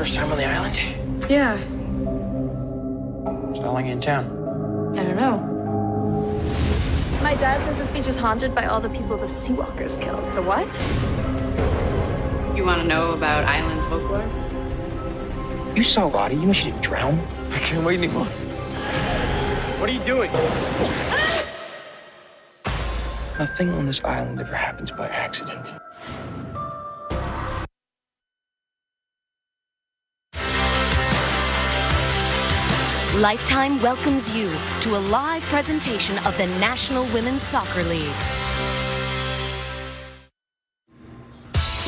First time on the island? Yeah. So how long you in town? I don't know. My dad says this beach is haunted by all the people the Seawalkers killed. The what? You want to know about island folklore? You saw Lottie. You know she didn't drown. I can't wait anymore. What are you doing? Nothing on this island ever happens by accident. Lifetime welcomes you to a live presentation of the National Women's Soccer League.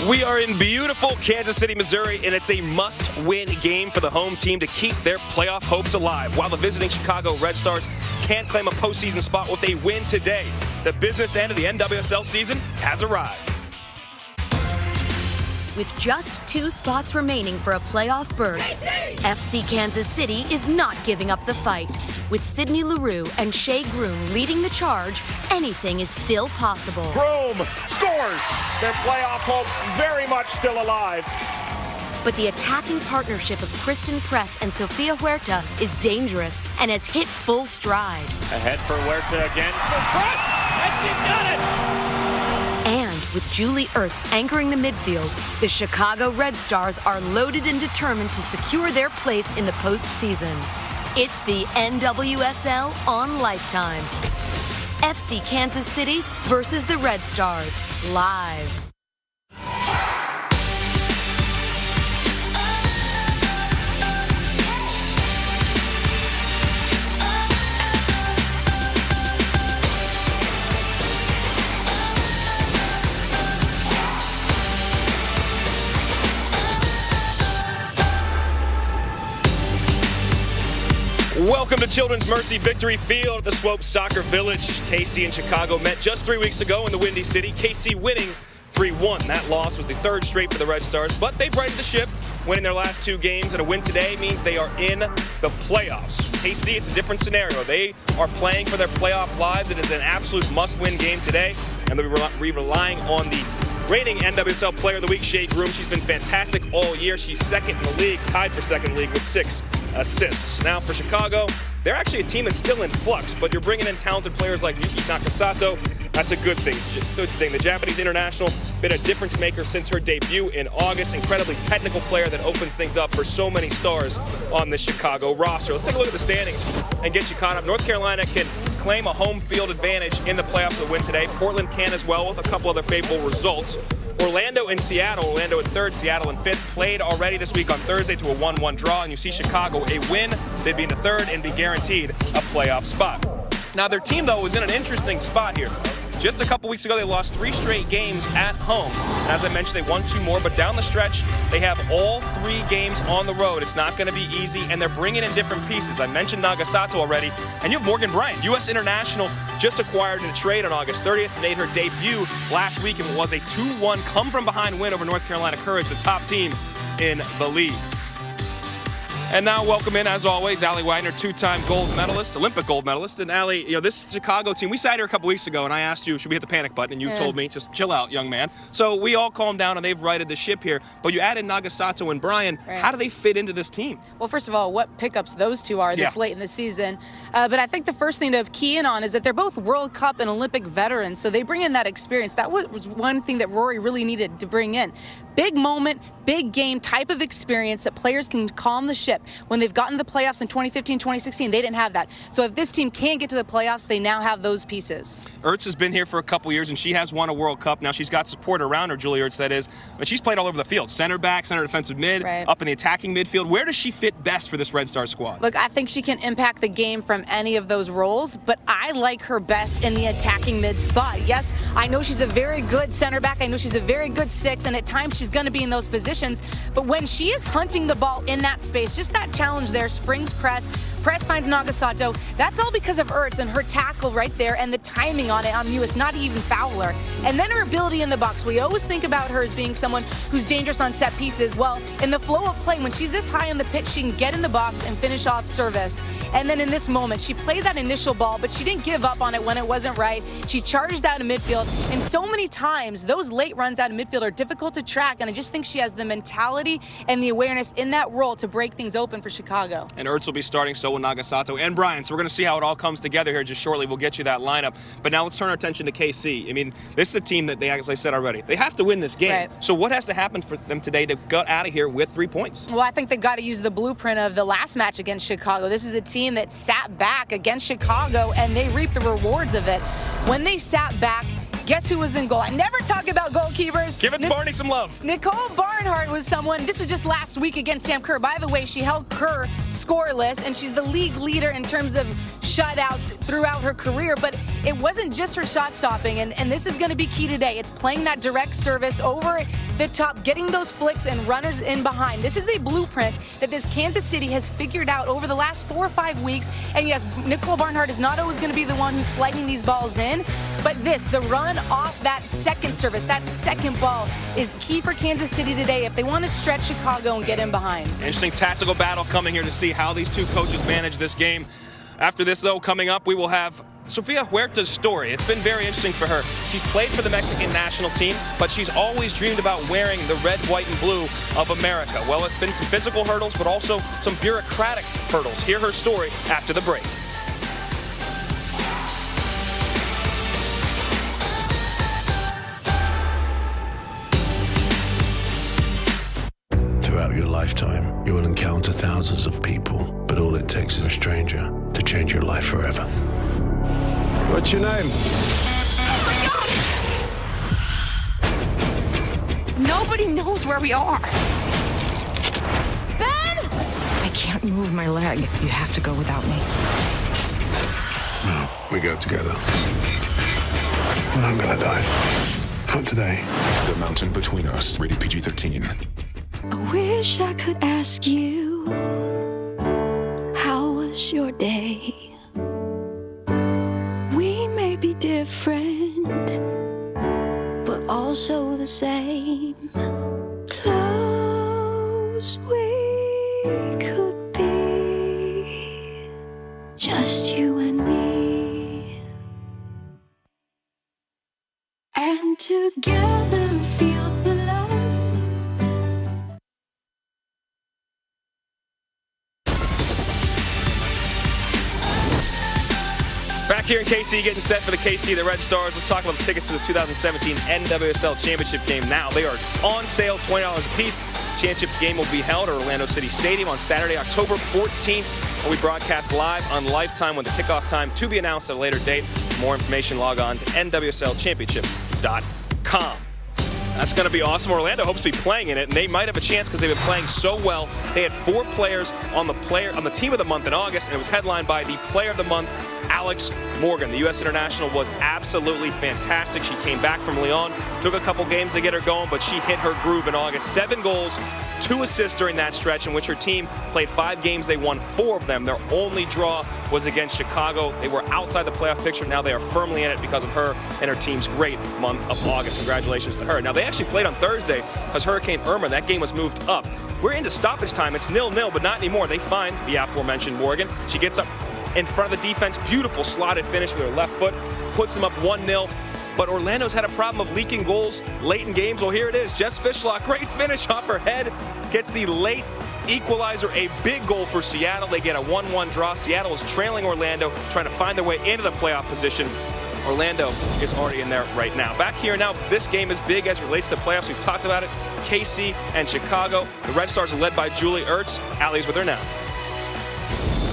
We are in beautiful Kansas City, Missouri, and it's a must-win game for the home team to keep their playoff hopes alive. While the visiting Chicago Red Stars can't claim a postseason spot with a win today, the business end of the NWSL season has arrived. With just 2 spots remaining for a playoff berth, FC Kansas City is not giving up the fight. With Sydney Leroux and Shea Groom leading the charge, anything is still possible. Groom scores! Their playoff hopes very much still alive. But the attacking partnership of Kristen Press and Sofia Huerta is dangerous and has hit full stride. Ahead for Huerta again. For Press, and she's got it! And with Julie Ertz anchoring the midfield, the Chicago Red Stars are loaded and determined to secure their place in the postseason. It's the NWSL on Lifetime. FC Kansas City versus the Red Stars, live. Welcome to Children's Mercy Victory Field at the Swope Soccer Village. KC and Chicago met just 3 weeks ago in the Windy City. KC winning 3-1. That loss was the 3rd straight for the Red Stars, but they've righted the ship, winning their last 2 games, and a win today means they are in the playoffs. KC, it's a different scenario. They are playing for their playoff lives. It is an absolute must-win game today, and they'll be relying on the reigning NWSL Player of the Week, Shea Groom. She's been fantastic all year. She's 2nd in the league, tied for 2nd in the league with 6 assists. Now for Chicago, they're actually a team that's still in flux, but you're bringing in talented players like Yuki Nakasato. That's a good thing. The Japanese international, been a difference maker since her debut in August. Incredibly technical player that opens things up for so many stars on the Chicago roster. Let's take a look at the standings and get you caught up. North Carolina can claim a home field advantage in the playoffs with a win today. Portland can as well, with a couple other favorable results. Orlando and Seattle. Orlando in 3rd, Seattle in 5th. Played already this week on Thursday to a 1-1 draw, and you see Chicago a win. They'd be in the 3rd and be guaranteed a playoff spot. Now their team, though, is in an interesting spot here. Just a couple weeks ago, they lost 3 straight games at home. And as I mentioned, they won 2 more, but down the stretch, they have all 3 games on the road. It's not going to be easy, and they're bringing in different pieces. I mentioned Nagasato already, and you have Morgan Bryant, U.S. international, just acquired in a trade on August 30th, made her debut last week and was a 2-1 come-from-behind win over North Carolina Courage, the top team in the league. And now welcome in, as always, Allie Wagner, 2-time gold medalist, Olympic gold medalist. And Allie, this Chicago team, we sat here a couple weeks ago, and I asked you, should we hit the panic button? And you told me, just chill out, young man. So we all calmed down, and they've righted the ship here. But you added Nagasato and Bryan. Right. How do they fit into this team? Well, first of all, what pickups those two are this late in the season. But I think the first thing to key in on is that they're both World Cup and Olympic veterans, so they bring in that experience. That was one thing that Rory really needed to bring in. Big moment, big game type of experience that players can calm the ship. When they've gotten to the playoffs in 2015, 2016, they didn't have that. So if this team can get to the playoffs, they now have those pieces. Ertz has been here for a couple years, and she has won a World Cup. Now she's got support around her, Julie Ertz, that is. But she's played all over the field. Center back, center defensive mid, up in the attacking midfield. Where does she fit best for this Red Star squad? Look, I think she can impact the game from any of those roles, but I like her best in the attacking mid spot. Yes, I know she's a very good center back. I know she's a very good 6, and at times she's going to be in those positions. But when she is hunting the ball in that space, just that challenge there, springs press, press finds Nagasato. That's all because of Ertz and her tackle right there and the timing on it on Mewis, not even Fowler. And then her ability in the box. We always think about her as being someone who's dangerous on set pieces. Well, in the flow of play, when she's this high on the pitch, she can get in the box and finish off service. And then in this moment, she played that initial ball, but she didn't give up on it when it wasn't right. She charged out of midfield. And so many times, those late runs out of midfield are difficult to track. And I just think she has the mentality and the awareness in that role to break things open for Chicago. And Ertz will be starting, so will Nagasato and Bryan. So we're going to see how it all comes together here just shortly. We'll get you that lineup. But now let's turn our attention to KC. I mean, this is a team that, as I said already, they have to win this game. Right. So what has to happen for them today to get out of here with 3 points? Well, I think they've got to use the blueprint of the last match against Chicago. This is a team that sat back against Chicago, and they reaped the rewards of it. When they sat back, guess who was in goal? I never talk about goalkeepers. Give it Barney some love. Nicole Barnhart was someone, this was just last week against Sam Kerr. By the way, she held Kerr scoreless, and she's the league leader in terms of shutouts throughout her career. But it wasn't just her shot stopping, and this is going to be key today. It's playing that direct service over the top, getting those flicks and runners in behind. This is a blueprint that this Kansas City has figured out over the last 4 or 5 weeks. And yes, Nicole Barnhart is not always going to be the one who's flighting these balls in, but the run off that second service, that second ball, is key for Kansas City today if they want to stretch Chicago and get in behind. Interesting tactical battle coming here to see how these two coaches manage this game. After this, though, coming up, we will have Sofia Huerta's story. It's been very interesting for her. She's played for the Mexican national team, but she's always dreamed about wearing the red, white, and blue of America. Well, it's been some physical hurdles, but also some bureaucratic hurdles. Hear her story after the break. Throughout your lifetime, you will encounter thousands of people, but all it takes is a stranger to change your life forever. What's your name? Oh my God! Nobody knows where we are. Ben! I can't move my leg. You have to go without me. No, we go together. I'm not gonna die. Not today. The Mountain Between Us, rated PG-13. I wish I could ask you, how was your day? We may be different, but also the same. Close we could be, just you and me. And together feel the love. Back here in KC, getting set for the KC, the Red Stars. Let's talk about the tickets to the 2017 NWSL Championship game now. They are on sale, $20 a piece. Championship game will be held at Orlando City Stadium on Saturday, October 14th. And we broadcast live on Lifetime with the kickoff time to be announced at a later date. For more information, log on to nwslchampionship.com. That's going to be awesome. Orlando hopes to be playing in it, and they might have a chance because they've been playing so well. They had 4 players on the Team of the Month in August, and it was headlined by the Player of the Month, Alex Morgan. The U.S. International was absolutely fantastic. She came back from Lyon, took a couple games to get her going, but she hit her groove in August. 7 goals, 2 assists during that stretch in which her team played 5 games. They won 4 of them. Their only draw was against Chicago. They were outside the playoff picture. Now they are firmly in it because of her and her team's great month of August. Congratulations to her. Now they actually played on Thursday because Hurricane Irma, that game was moved up. We're into stoppage time. It's 0-0, but not anymore. They find the aforementioned Morgan. She gets up in front of the defense. Beautiful slotted finish with her left foot. Puts them up 1-0. But Orlando's had a problem of leaking goals late in games. Well, here it is. Jess Fishlock, great finish off her head. Gets the late equalizer, a big goal for Seattle. They get a 1-1 draw. Seattle is trailing Orlando, trying to find their way into the playoff position. Orlando is already in there right now. Back here now, this game is big as it relates to the playoffs. We've talked about it. KC and Chicago. The Red Stars are led by Julie Ertz. Allie's with her now.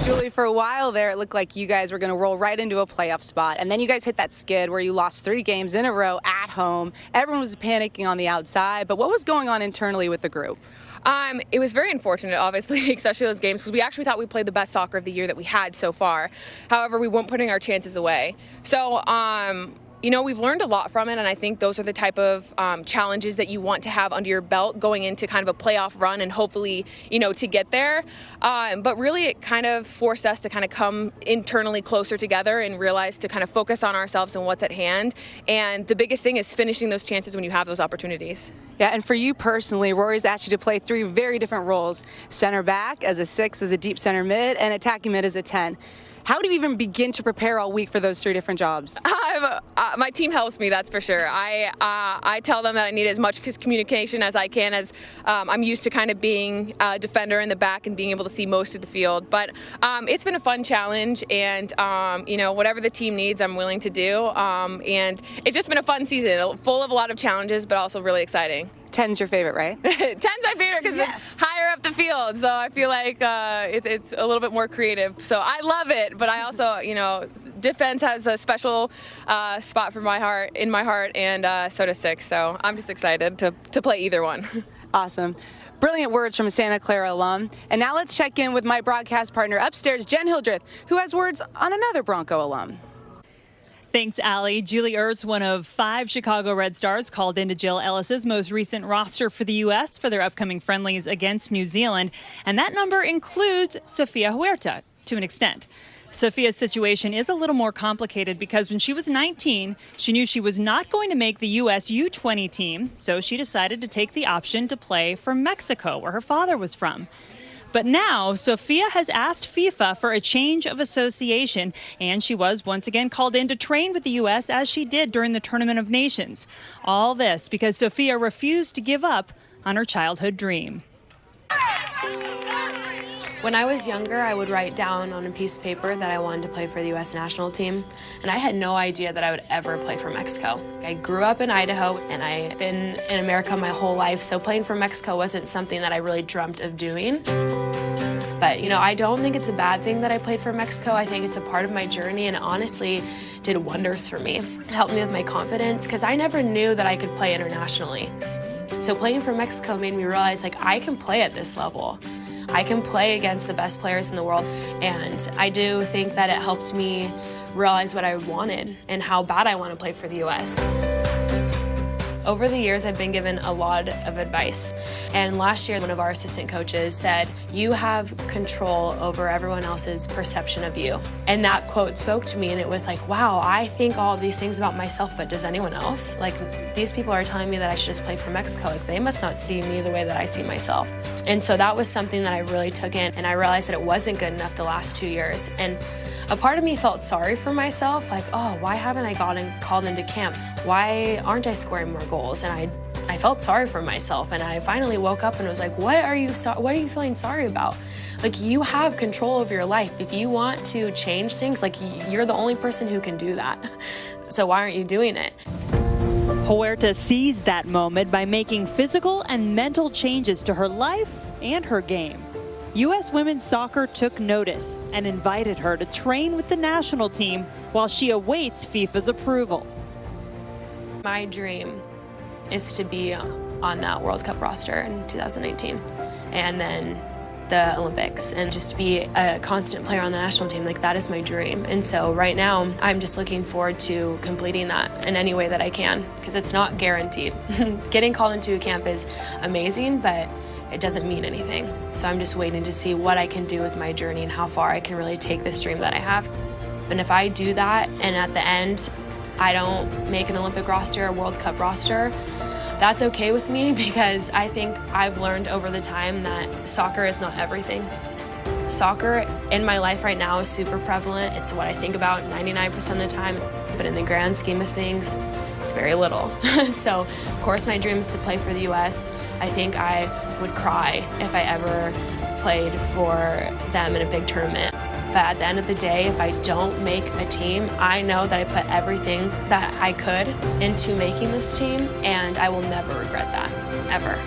Julie, for a while there, it looked like you guys were going to roll right into a playoff spot. And then you guys hit that skid where you lost 3 games in a row at home. Everyone was panicking on the outside. But what was going on internally with the group? It was very unfortunate, obviously, especially those games, because we actually thought we played the best soccer of the year that we had so far. However, we weren't putting our chances away. So, you know, we've learned a lot from it, and I think those are the type of challenges that you want to have under your belt going into kind of a playoff run and hopefully, you know, to get there. But really it kind of forced us to kind of come internally closer together and realize to kind of focus on ourselves and what's at hand. And the biggest thing is finishing those chances when you have those opportunities. Yeah, and for you personally, Rory's asked you to play 3 very different roles: center back, as a 6, as a deep center mid, and attacking mid as a 10. How do you even begin to prepare all week for those 3 different jobs? My team helps me, that's for sure. I tell them that I need as much communication as I can, as I'm used to kind of being a defender in the back and being able to see most of the field. But it's been a fun challenge, and you know, whatever the team needs, I'm willing to do. And it's just been a fun season, full of a lot of challenges, but also really exciting. 10's your favorite, right? 10's my favorite because it's higher up the field, so I feel like it's a little bit more creative. So I love it, but I also, you know, defense has a special spot for my heart, and so does 6. So I'm just excited to play either one. Awesome. Brilliant words from a Santa Clara alum. And now let's check in with my broadcast partner upstairs, Jen Hildreth, who has words on another Bronco alum. Thanks, Allie. Julie Ertz, one of 5 Chicago Red Stars, called into Jill Ellis's most recent roster for the U.S. for their upcoming friendlies against New Zealand. And that number includes Sofia Huerta, to an extent. Sofia's situation is a little more complicated because when she was 19, she knew she was not going to make the U.S. U20 team, so she decided to take the option to play for Mexico, where her father was from. But now, Sofia has asked FIFA for a change of association, and she was once again called in to train with the U.S. as she did during the Tournament of Nations. All this because Sofia refused to give up on her childhood dream. When I was younger, I would write down on a piece of paper that I wanted to play for the U.S. national team, and I had no idea that I would ever play for Mexico. I grew up in Idaho, and I've been in America my whole life, so playing for Mexico wasn't something that I really dreamt of doing. But, you know, I don't think it's a bad thing that I played for Mexico. I think it's a part of my journey, and honestly did wonders for me. It helped me with my confidence, because I never knew that I could play internationally. So playing for Mexico made me realize, like, I can play at this level. I can play against the best players in the world, and I do think that it helped me realize what I wanted and how bad I want to play for the U.S. Over the years, I've been given a lot of advice, and last year, one of our assistant coaches said, "You have control over everyone else's perception of you." And that quote spoke to me, and it was like, wow, I think all of these things about myself, but does anyone else? Like, these people are telling me that I should just play for Mexico. Like, they must not see me the way that I see myself. And so that was something that I really took in, and I realized that it wasn't good enough the last 2 years. And a part of me felt sorry for myself, like, oh, why haven't I gotten called into camps? Why aren't I scoring more goals? And I felt sorry for myself, and I finally woke up and was like, what are you feeling sorry about? Like, you have control over your life. If you want to change things, like, you're the only person who can do that. So why aren't you doing it? Huerta seized that moment by making physical and mental changes to her life and her game. U.S. women's soccer took notice and invited her to train with the national team while she awaits FIFA's approval. My dream is to be on that World Cup roster in 2018, and then the Olympics, and just to be a constant player on the national team. Like, that is my dream. And so right now, I'm just looking forward to completing that in any way that I can, because it's not guaranteed. Getting called into a camp is amazing, but it doesn't mean anything. So I'm just waiting to see what I can do with my journey and how far I can really take this dream that I have. And if I do that, and at the end, I don't make an Olympic roster or World Cup roster, that's okay with me, because I think I've learned over the time that soccer is not everything. Soccer in my life right now is super prevalent. It's what I think about 99% of the time, but in the grand scheme of things, it's very little. So, of course, my dream is to play for the U.S. I think I would cry if I ever played for them in a big tournament. But at the end of the day, if I don't make a team, I know that I put everything that I could into making this team, and I will never regret that, ever.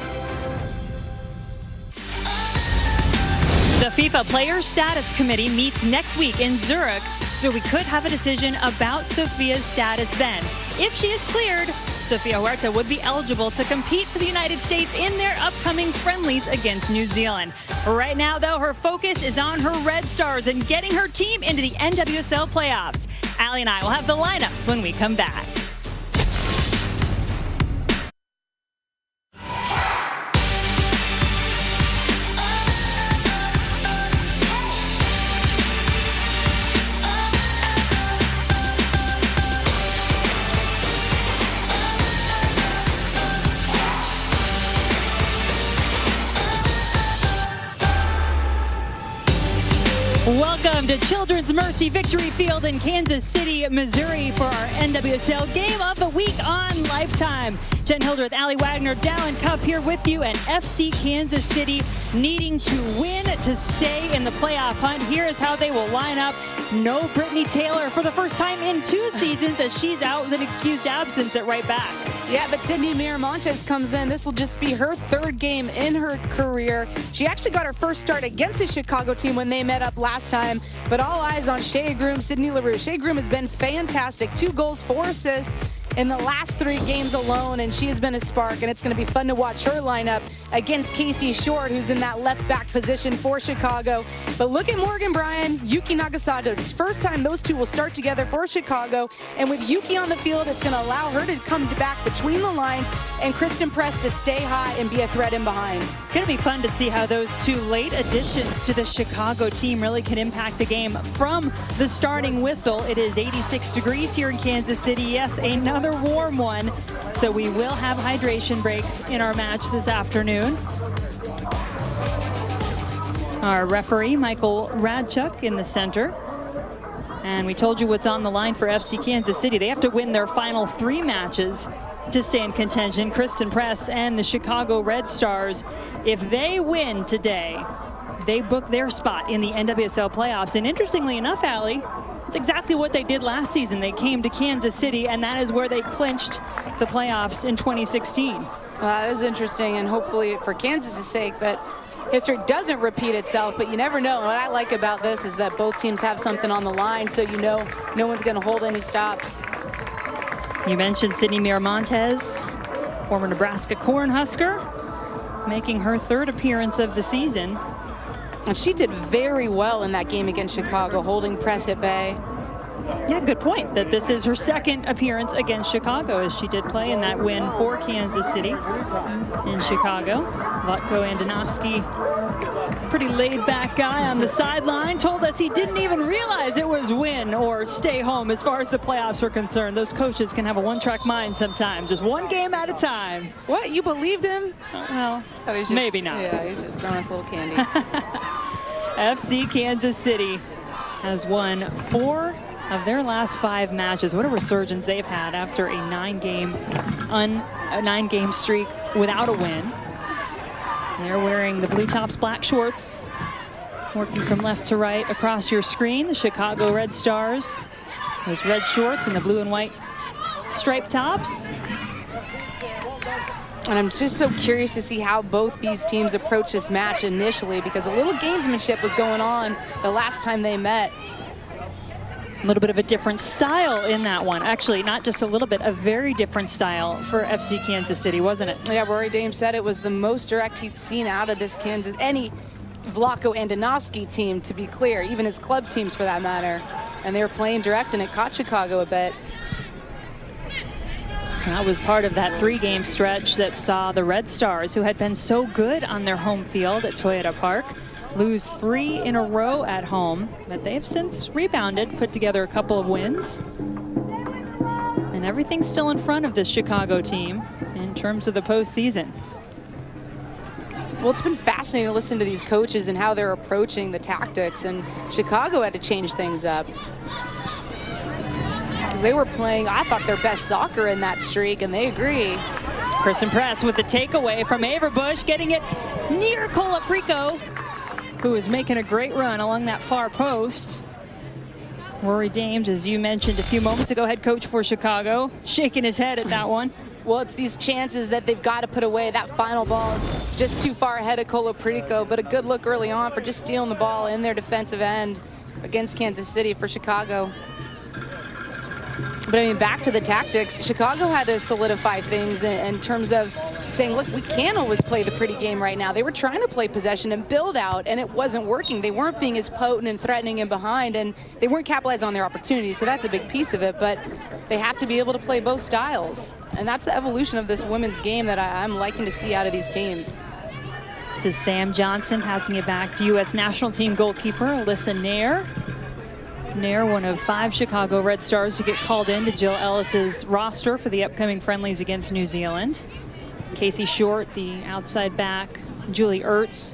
The FIFA Player Status Committee meets next week in Zurich, so we could have a decision about Sofia's status then. If she is cleared, Sofia Huerta would be eligible to compete for the United States in their upcoming friendlies against New Zealand. Right now, though, her focus is on her Red Stars and getting her team into the NWSL playoffs. Allie and I will have the lineups when we come back. Welcome to Children's Mercy Victory Field in Kansas City, Missouri for our NWSL Game of the Week on Lifetime. Jen Hildreth, Allie Wagner, Dallin Cuff here with you, and FC Kansas City needing to win to stay in the playoff hunt. Here is how they will line up. No Brittany Taylor for the first time in 2 seasons, as she's out with an excused absence at right back. Yeah, but Sydney Miramontes comes in. This will just be her 3rd game in her career. She actually got her first start against the Chicago team when they met up last time, but all eyes on Shea Groom, Sydney LaRue. Shea Groom has been fantastic. 2 goals, 4 assists in the last 3 games alone, and she has been a spark, and it's going to be fun to watch her line up against Casey Short, who's in that left back position for Chicago. But look at Morgan Bryan, Yuki Nagasato. It's first time those two will start together for Chicago, and with Yuki on the field, it's going to allow her to come back between the lines and Kristen Press to stay high and be a threat in behind. Going to be fun to see how those 2 late additions to the Chicago team really can impact a game from the starting whistle. It is 86 degrees here in Kansas City. Yes, another warm one, so we will have hydration breaks in our match this afternoon. Our referee, Michael Radchuk, in the center. And we told you what's on the line for FC Kansas City. They have to win their final 3 matches to stay in contention. Kristen Press and the Chicago Red Stars, if they win today, they book their spot in the NWSL playoffs. And interestingly enough, Allie, it's exactly what they did last season. They came to Kansas City, and that is where they clinched the playoffs in 2016. Well, that is interesting, and hopefully for Kansas' sake that history doesn't repeat itself, but you never know. What I like about this is that both teams have something on the line, so you know no one's going to hold any stops. You mentioned Sydney Miramontes, former Nebraska Cornhusker, making her 3rd appearance of the season. And she did very well in that game against Chicago, holding Press at bay. Yeah, good point that this is her 2nd appearance against Chicago, as she did play in that win for Kansas City in Chicago. Vlatko Andonovski, pretty laid-back guy on the sideline, told us he didn't even realize it was win or stay home as far as the playoffs are concerned. Those coaches can have a one-track mind sometimes, just one game at a time. What, you believed him? Well, maybe not. Yeah, he's just throwing us a little candy. FC Kansas City has won 4 of their last 5 matches. What a resurgence they've had after a 9-game streak without a win. They're wearing the blue tops, black shorts, working from left to right across your screen. The Chicago Red Stars, those red shorts and the blue and white striped tops. And I'm just so curious to see how both these teams approach this match initially, because a little gamesmanship was going on the last time they met. A little bit of a different style in that one. Actually, not just a little bit, a very different style for FC Kansas City, wasn't it? Yeah, Rory Dame said it was the most direct he'd seen out of this any Vlatko Andonovski team, to be clear, even his club teams for that matter. And they were playing direct, and it caught Chicago a bit. That was part of that 3-game stretch that saw the Red Stars, who had been so good on their home field at Toyota Park, lose 3 in a row at home, but they've since rebounded, put together a couple of wins. And everything's still in front of this Chicago team in terms of the postseason. Well, it's been fascinating to listen to these coaches and how they're approaching the tactics, and Chicago had to change things up. Because they were playing, I thought, their best soccer in that streak, and they agree. Kristen Press with the takeaway from Averbush, getting it near Colaprico, who is making a great run along that far post. Rory Dames, as you mentioned a few moments ago, head coach for Chicago, shaking his head at that one. Well, it's these chances that they've got to put away. That final ball just too far ahead of Colaprico, but a good look early on for just stealing the ball in their defensive end against Kansas City for Chicago. But I mean, back to the tactics, Chicago had to solidify things in terms of saying, look, we can't always play the pretty game right now. They were trying to play possession and build out, and it wasn't working. They weren't being as potent and threatening in behind, and they weren't capitalizing on their opportunities, so that's a big piece of it. But they have to be able to play both styles, and that's the evolution of this women's game that I'm liking to see out of these teams. This is Sam Johnson passing it back to U.S. national team goalkeeper Alyssa Nair. Nair, one of 5 Chicago Red Stars to get called into Jill Ellis's roster for the upcoming friendlies against New Zealand. Casey Short, the outside back. Julie Ertz,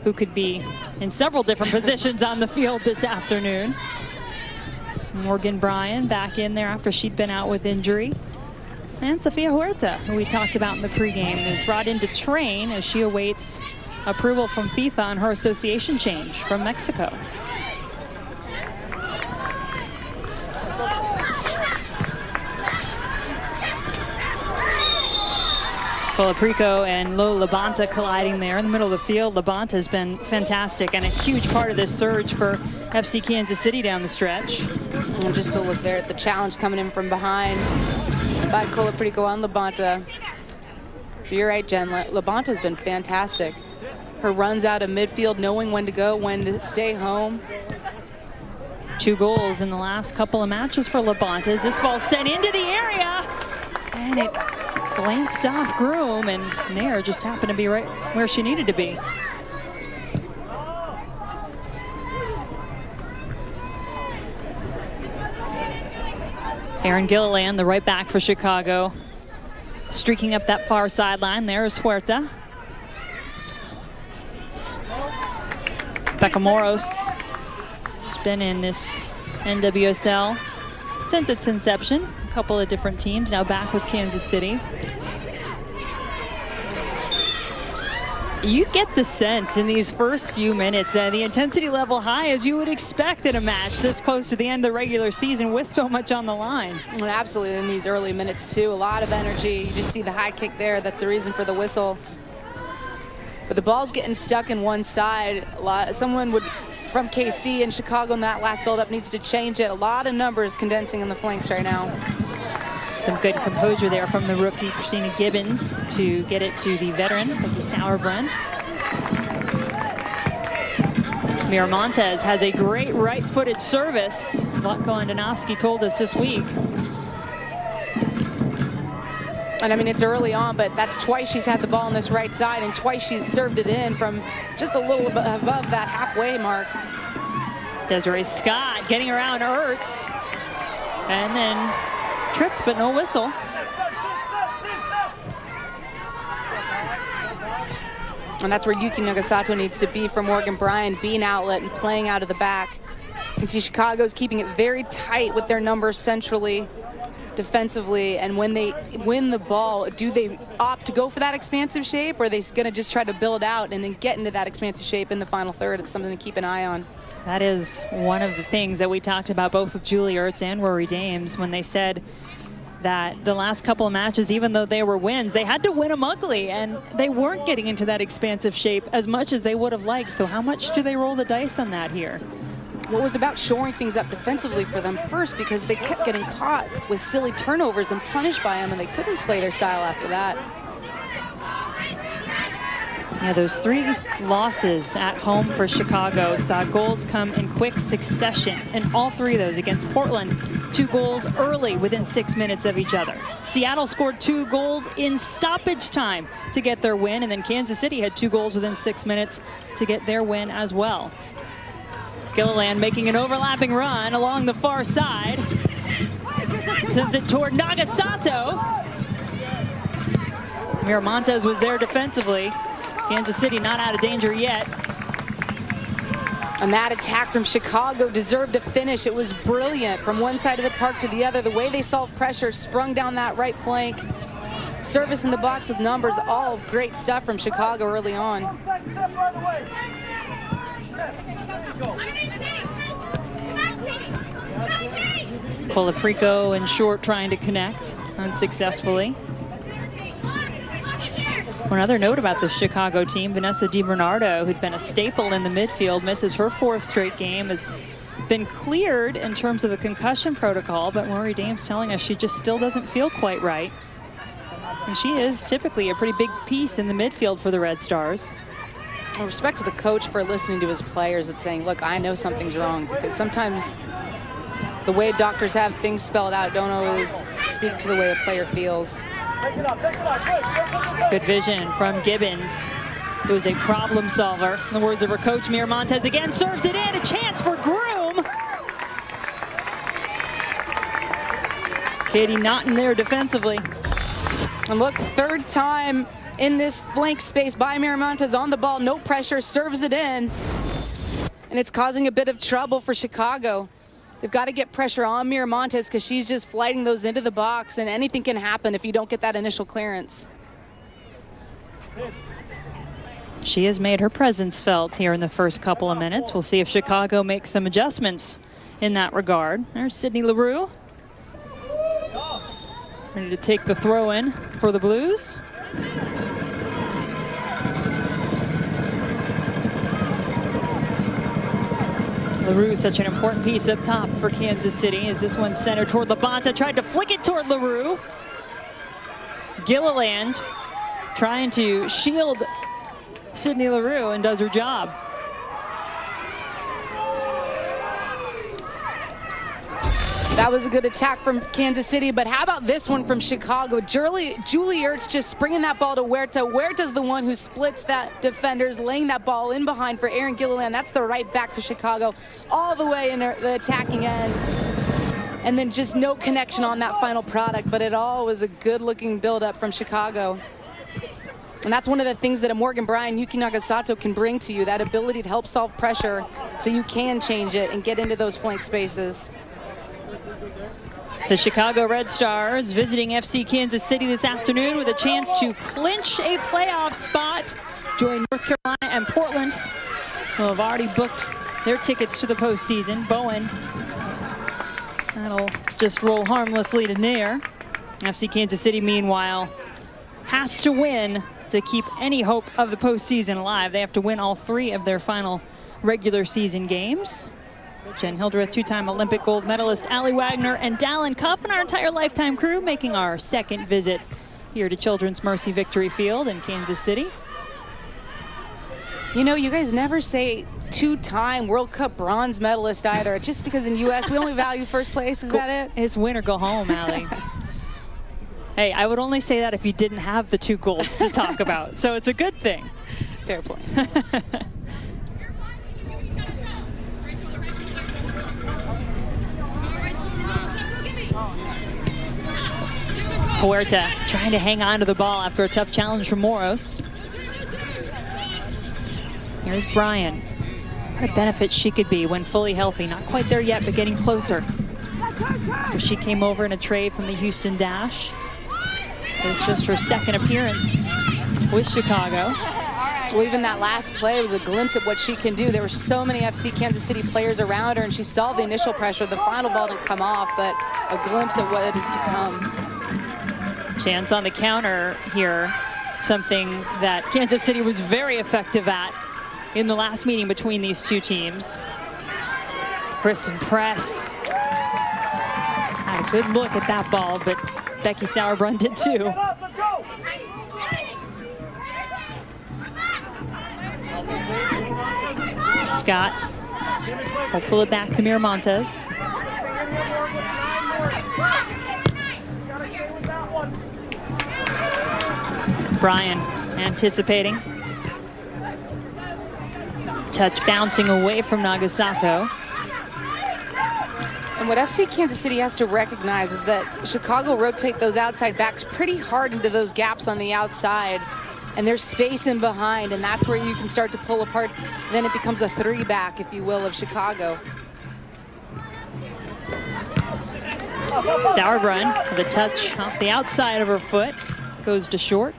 who could be in several different positions on the field this afternoon. Morgan Bryan back in there after she'd been out with injury. And Sofia Huerta, who we talked about in the pregame, is brought in to train as she awaits approval from FIFA on her association change from Mexico. Colaprico and Lo Labonta colliding there in the middle of the field. Labonta has been fantastic and a huge part of this surge for FC Kansas City down the stretch. And just to look there at the challenge coming in from behind by Colaprico on Labonta. You're right, Jen. Labonta has been fantastic. Her runs out of midfield, knowing when to go, when to stay home. 2 goals in the last couple of matches for Labonta as this ball sent into the area. And it glanced off Groom, and Nair just happened to be right where she needed to be. Aaron Gilliland, the right back for Chicago, streaking up that far sideline. There is Huerta. Becca Moros has been in this NWSL since its inception. A couple of different teams, now back with Kansas City. You get the sense in these first few minutes, the intensity level high as you would expect in a match this close to the end of the regular season with so much on the line. Well, absolutely, in these early minutes too, a lot of energy. You just see the high kick there. That's the reason for the whistle. But the ball's getting stuck in one side. Someone from KC and Chicago in that last build-up needs to change it. A lot of numbers condensing in the flanks right now. Some good composure there from the rookie, Christina Gibbons, to get it to the veteran, Becky Sauerbrunn. Mira Montez has a great right-footed service. Vlatko Andonovski told us this week. And I mean, it's early on, but that's twice she's had the ball on this right side, and twice she's served it in from just a little above that halfway mark. Desiree Scott getting around Ertz, and then tripped, but no whistle. And that's where Yuki Nagasato needs to be for Morgan Bryan, being outlet and playing out of the back. You can see Chicago's keeping it very tight with their numbers centrally, defensively, and when they win the ball, do they opt to go for that expansive shape, or are they going to just try to build out and then get into that expansive shape in the final third? It's something to keep an eye on. That is one of the things that we talked about both with Julie Ertz and Rory Dames when they said that the last couple of matches, even though they were wins, they had to win them ugly, and they weren't getting into that expansive shape as much as they would have liked. So how much do they roll the dice on that here? Well, it was about shoring things up defensively for them first, because they kept getting caught with silly turnovers and punished by them, and they couldn't play their style after that. Yeah, those 3 losses at home for Chicago saw goals come in quick succession, and all 3 of those against Portland, 2 goals early within 6 minutes of each other. Seattle scored 2 goals in stoppage time to get their win, and then Kansas City had 2 goals within 6 minutes to get their win as well. Gilliland making an overlapping run along the far side. Sends it toward Nagasato. Mira Montez was there defensively. Kansas City not out of danger yet. And that attack from Chicago deserved a finish. It was brilliant from one side of the park to the other. The way they solved pressure, sprung down that right flank. Service in the box with numbers, all great stuff from Chicago early on. Colaprico and Short trying to connect unsuccessfully. One other note about the Chicago team, Vanessa DiBernardo, who'd been a staple in the midfield, misses her 4th straight game, has been cleared in terms of the concussion protocol, but Rory Dames telling us she just still doesn't feel quite right. And she is typically a pretty big piece in the midfield for the Red Stars. I respect to the coach for listening to his players and saying, look, I know something's wrong, because sometimes the way doctors have things spelled out don't always speak to the way a player feels. Good vision from Gibbons, who is a problem solver. In the words of her coach, Mira Montez again serves it in. A chance for Groom. Katie Naughton there defensively. And look, 3rd time in this flank space by Miramontes on the ball, no pressure, serves it in. And it's causing a bit of trouble for Chicago. They've got to get pressure on Miramontes because she's just flighting those into the box, and anything can happen if you don't get that initial clearance. She has made her presence felt here in the first couple of minutes. We'll see if Chicago makes some adjustments in that regard. There's Sydney LaRue, ready to take the throw in for the Blues. LaRue is such an important piece up top for Kansas City as this one centered toward Labonta, tried to flick it toward LaRue. Gilliland trying to shield Sydney LaRue and does her job. That was a good attack from Kansas City, but how about this one from Chicago? Julie Ertz just springing that ball to Huerta. Huerta's the one who splits that defenders, laying that ball in behind for Erin Gilliland. That's the right back for Chicago, all the way in the attacking end. And then just no connection on that final product, but it all was a good-looking build-up from Chicago. And that's one of the things that a Morgan Bryan, Yuki Nagasato can bring to you, that ability to help solve pressure so you can change it and get into those flank spaces. The Chicago Red Stars visiting FC Kansas City this afternoon with a chance to clinch a playoff spot. Join North Carolina and Portland, who have already booked their tickets to the postseason. Bowen, that'll just roll harmlessly to near. FC Kansas City, meanwhile, has to win to keep any hope of the postseason alive. They have to win all 3 of their final regular season games. Jen Hildreth, 2-time Olympic gold medalist Allie Wagner, and Dallin Cuff and our entire Lifetime crew making our second visit here to Children's Mercy Victory Field in Kansas City. You know, you guys never say 2-time World Cup bronze medalist either, just because in U.S. we only value first place. Is that it? It's win or go home, Allie. Hey, I would only say that if you didn't have the 2 golds to talk about, so it's a good thing. Fair point. Huerta trying to hang on to the ball after a tough challenge from Moros. Here's Bryan. What a benefit she could be when fully healthy. Not quite there yet, but getting closer. She came over in a trade from the Houston Dash. It's just her second appearance with Chicago. Well, even that last play was a glimpse at what she can do. There were so many FC Kansas City players around her, and she saw the initial pressure. The final ball didn't come off, but a glimpse at what is to come. Chance on the counter here, something that Kansas City was very effective at in the last meeting between these 2 teams. Kristen Press had a good look at that ball, but Becky Sauerbrunn did too. Scott will pull it back to Miramontes. Bryan anticipating. Touch bouncing away from Nagasato. And what FC Kansas City has to recognize is that Chicago rotate those outside backs pretty hard into those gaps on the outside. And there's space in behind, and that's where you can start to pull apart. Then it becomes a 3-back, if you will, of Chicago. Sauerbrunn with a touch off the outside of her foot. Goes to short.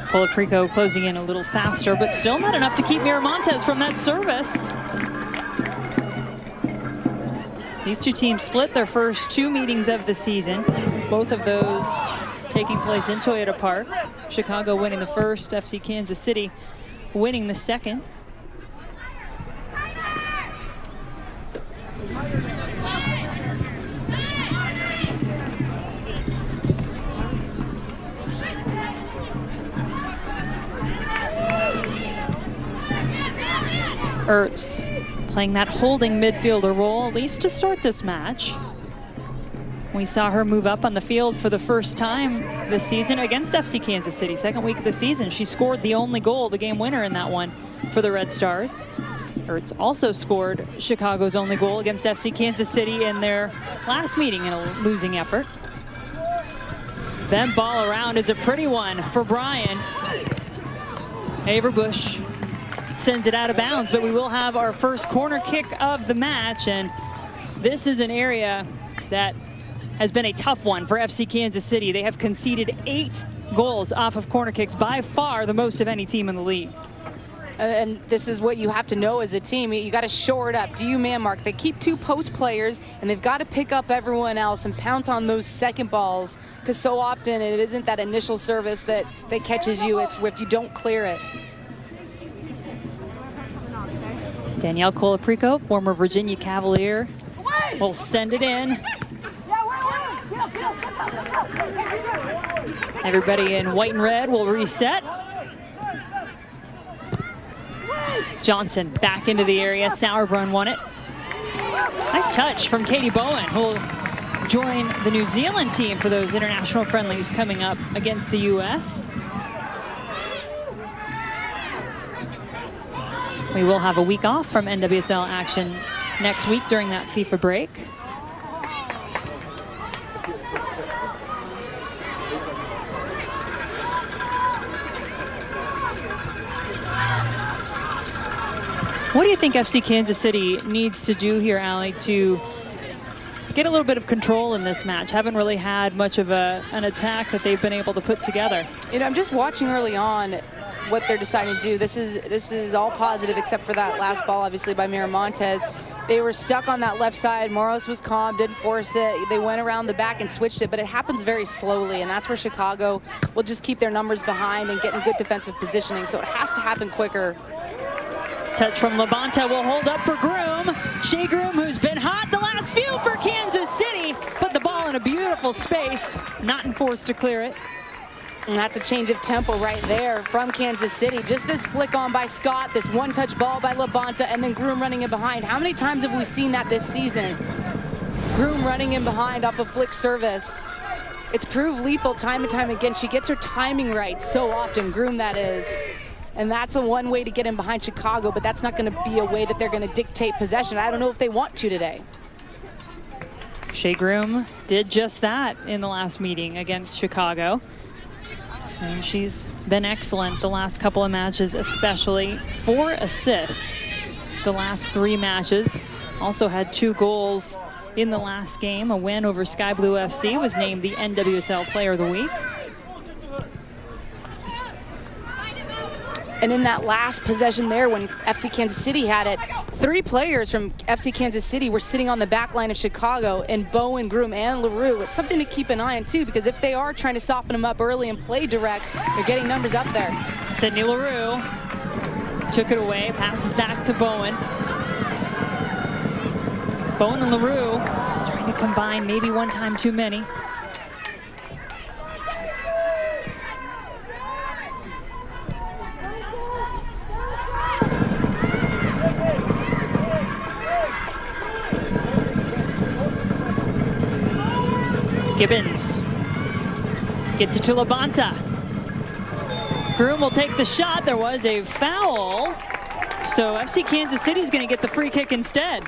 Policrico closing in a little faster, but still not enough to keep Miramontes from that service. These 2 teams split their first 2 meetings of the season. Both of those taking place in Toyota Park. Chicago winning the first, FC Kansas City winning the second. Ertz playing that holding midfielder role, at least to start this match. We saw her move up on the field for the first time this season against FC Kansas City. Second week of the season, she scored the only goal, the game winner in that one for the Red Stars. Ertz also scored Chicago's only goal against FC Kansas City in their last meeting in a losing effort. That ball around is a pretty one for Brian. Averbush sends it out of bounds, but we will have our first corner kick of the match, and this is an area that has been a tough one for FC Kansas City. They have conceded 8 goals off of corner kicks, by far the most of any team in the league. And this is what you have to know as a team. You got to shore it up. Do you man mark? They keep 2 post players, and they've got to pick up everyone else and pounce on those second balls, because so often it isn't that initial service that catches you. It's if you don't clear it. Danielle Colaprico, former Virginia Cavalier, will send it in. Everybody in white and red will reset. Johnson back into the area. Sauerbrunn won it. Nice touch from Katie Bowen, who will join the New Zealand team for those international friendlies coming up against the U.S. We will have a week off from NWSL action next week during that FIFA break. What do you think FC Kansas City needs to do here, Allie, to get a little bit of control in this match? Haven't really had much of an attack that they've been able to put together. You know, I'm just watching early on what they're deciding to do. This is all positive except for that last ball, obviously, by Miramontes. They were stuck on that left side. Moros was calm, didn't force it. They went around the back and switched it, but it happens very slowly, and that's where Chicago will just keep their numbers behind and get in good defensive positioning, so it has to happen quicker. Touch from Labonta will hold up for Groom. Shea Groom, who's been hot the last few for Kansas City, put the ball in a beautiful space, not enforced to clear it. And that's a change of tempo right there from Kansas City. Just this flick on by Scott, this one-touch ball by Labonta, and then Groom running in behind. How many times have we seen that this season? Groom running in behind off a flick service. It's proved lethal time and time again. She gets her timing right so often, Groom that is. And that's one way to get in behind Chicago, but that's not going to be a way that they're going to dictate possession. I don't know if they want to today. Shea Groom did just that in the last meeting against Chicago. And she's been excellent the last couple of matches, especially 4 assists the last 3 matches. Also had 2 goals in the last game. A win over Sky Blue FC, was named the NWSL Player of the Week. And in that last possession there, when FC Kansas City had it, 3 players from FC Kansas City were sitting on the back line of Chicago, and Bowen, Groom, and LaRue. It's something to keep an eye on, too, because if they are trying to soften them up early and play direct, they're getting numbers up there. Sydney LaRue took it away, passes back to Bowen. Bowen and LaRue trying to combine, maybe one time too many. Gibbons gets it to Labonta. Groom will take the shot. There was a foul. So FC Kansas City is going to get the free kick instead.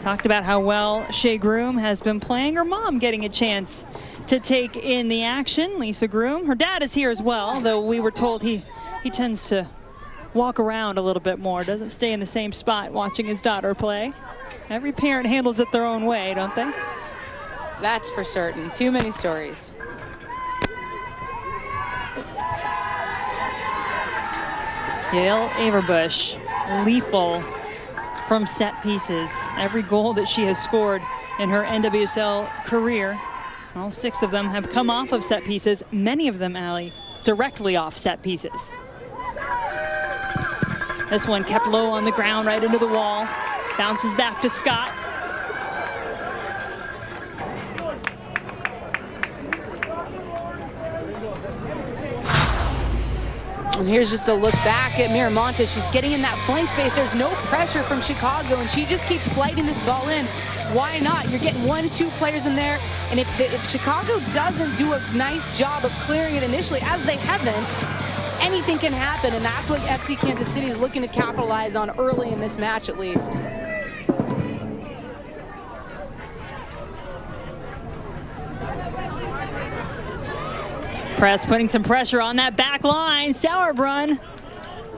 Talked about how well Shea Groom has been playing. Her mom getting a chance to take in the action. Lisa Groom. Her dad is here as well, though we were told he tends to walk around a little bit more. Doesn't stay in the same spot watching his daughter play. Every parent handles it their own way, don't they? That's for certain. Too many stories. Yael Averbush, lethal from set pieces. Every goal that she has scored in her NWSL career, all 6 of them have come off of set pieces. Many of them, Allie, directly off set pieces. This one kept low on the ground, right into the wall. Bounces back to Scott. And here's just a look back at Miramontes. She's getting in that flank space. There's no pressure from Chicago, and she just keeps flighting this ball in. Why not? You're getting 1-2 players in there, and if Chicago doesn't do a nice job of clearing it initially, as they haven't, anything can happen, and that's what FC Kansas City is looking to capitalize on early in this match at least. Press putting some pressure on that back line. Sauerbrunn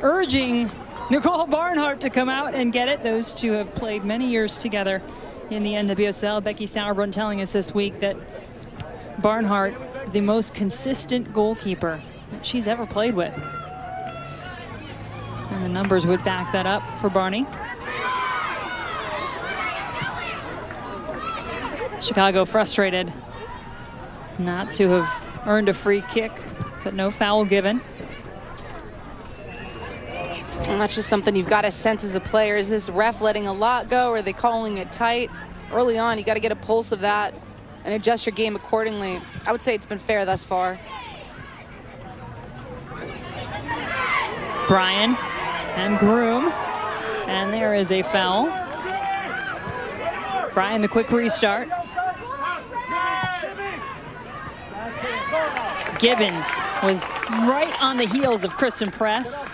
urging Nicole Barnhart to come out and get it. Those two have played many years together in the NWSL. Becky Sauerbrunn telling us this week that Barnhart, the most consistent goalkeeper that she's ever played with. And the numbers would back that up for Barney. Chicago frustrated not to have earned a free kick, but no foul given. And that's just something you've got to sense as a player. Is this ref letting a lot go, or are they calling it tight? Early on, you got to get a pulse of that and adjust your game accordingly. I would say it's been fair thus far. Bryan and Groom, and there is a foul. Bryan, the quick restart. Gibbons was right on the heels of Kristen Press.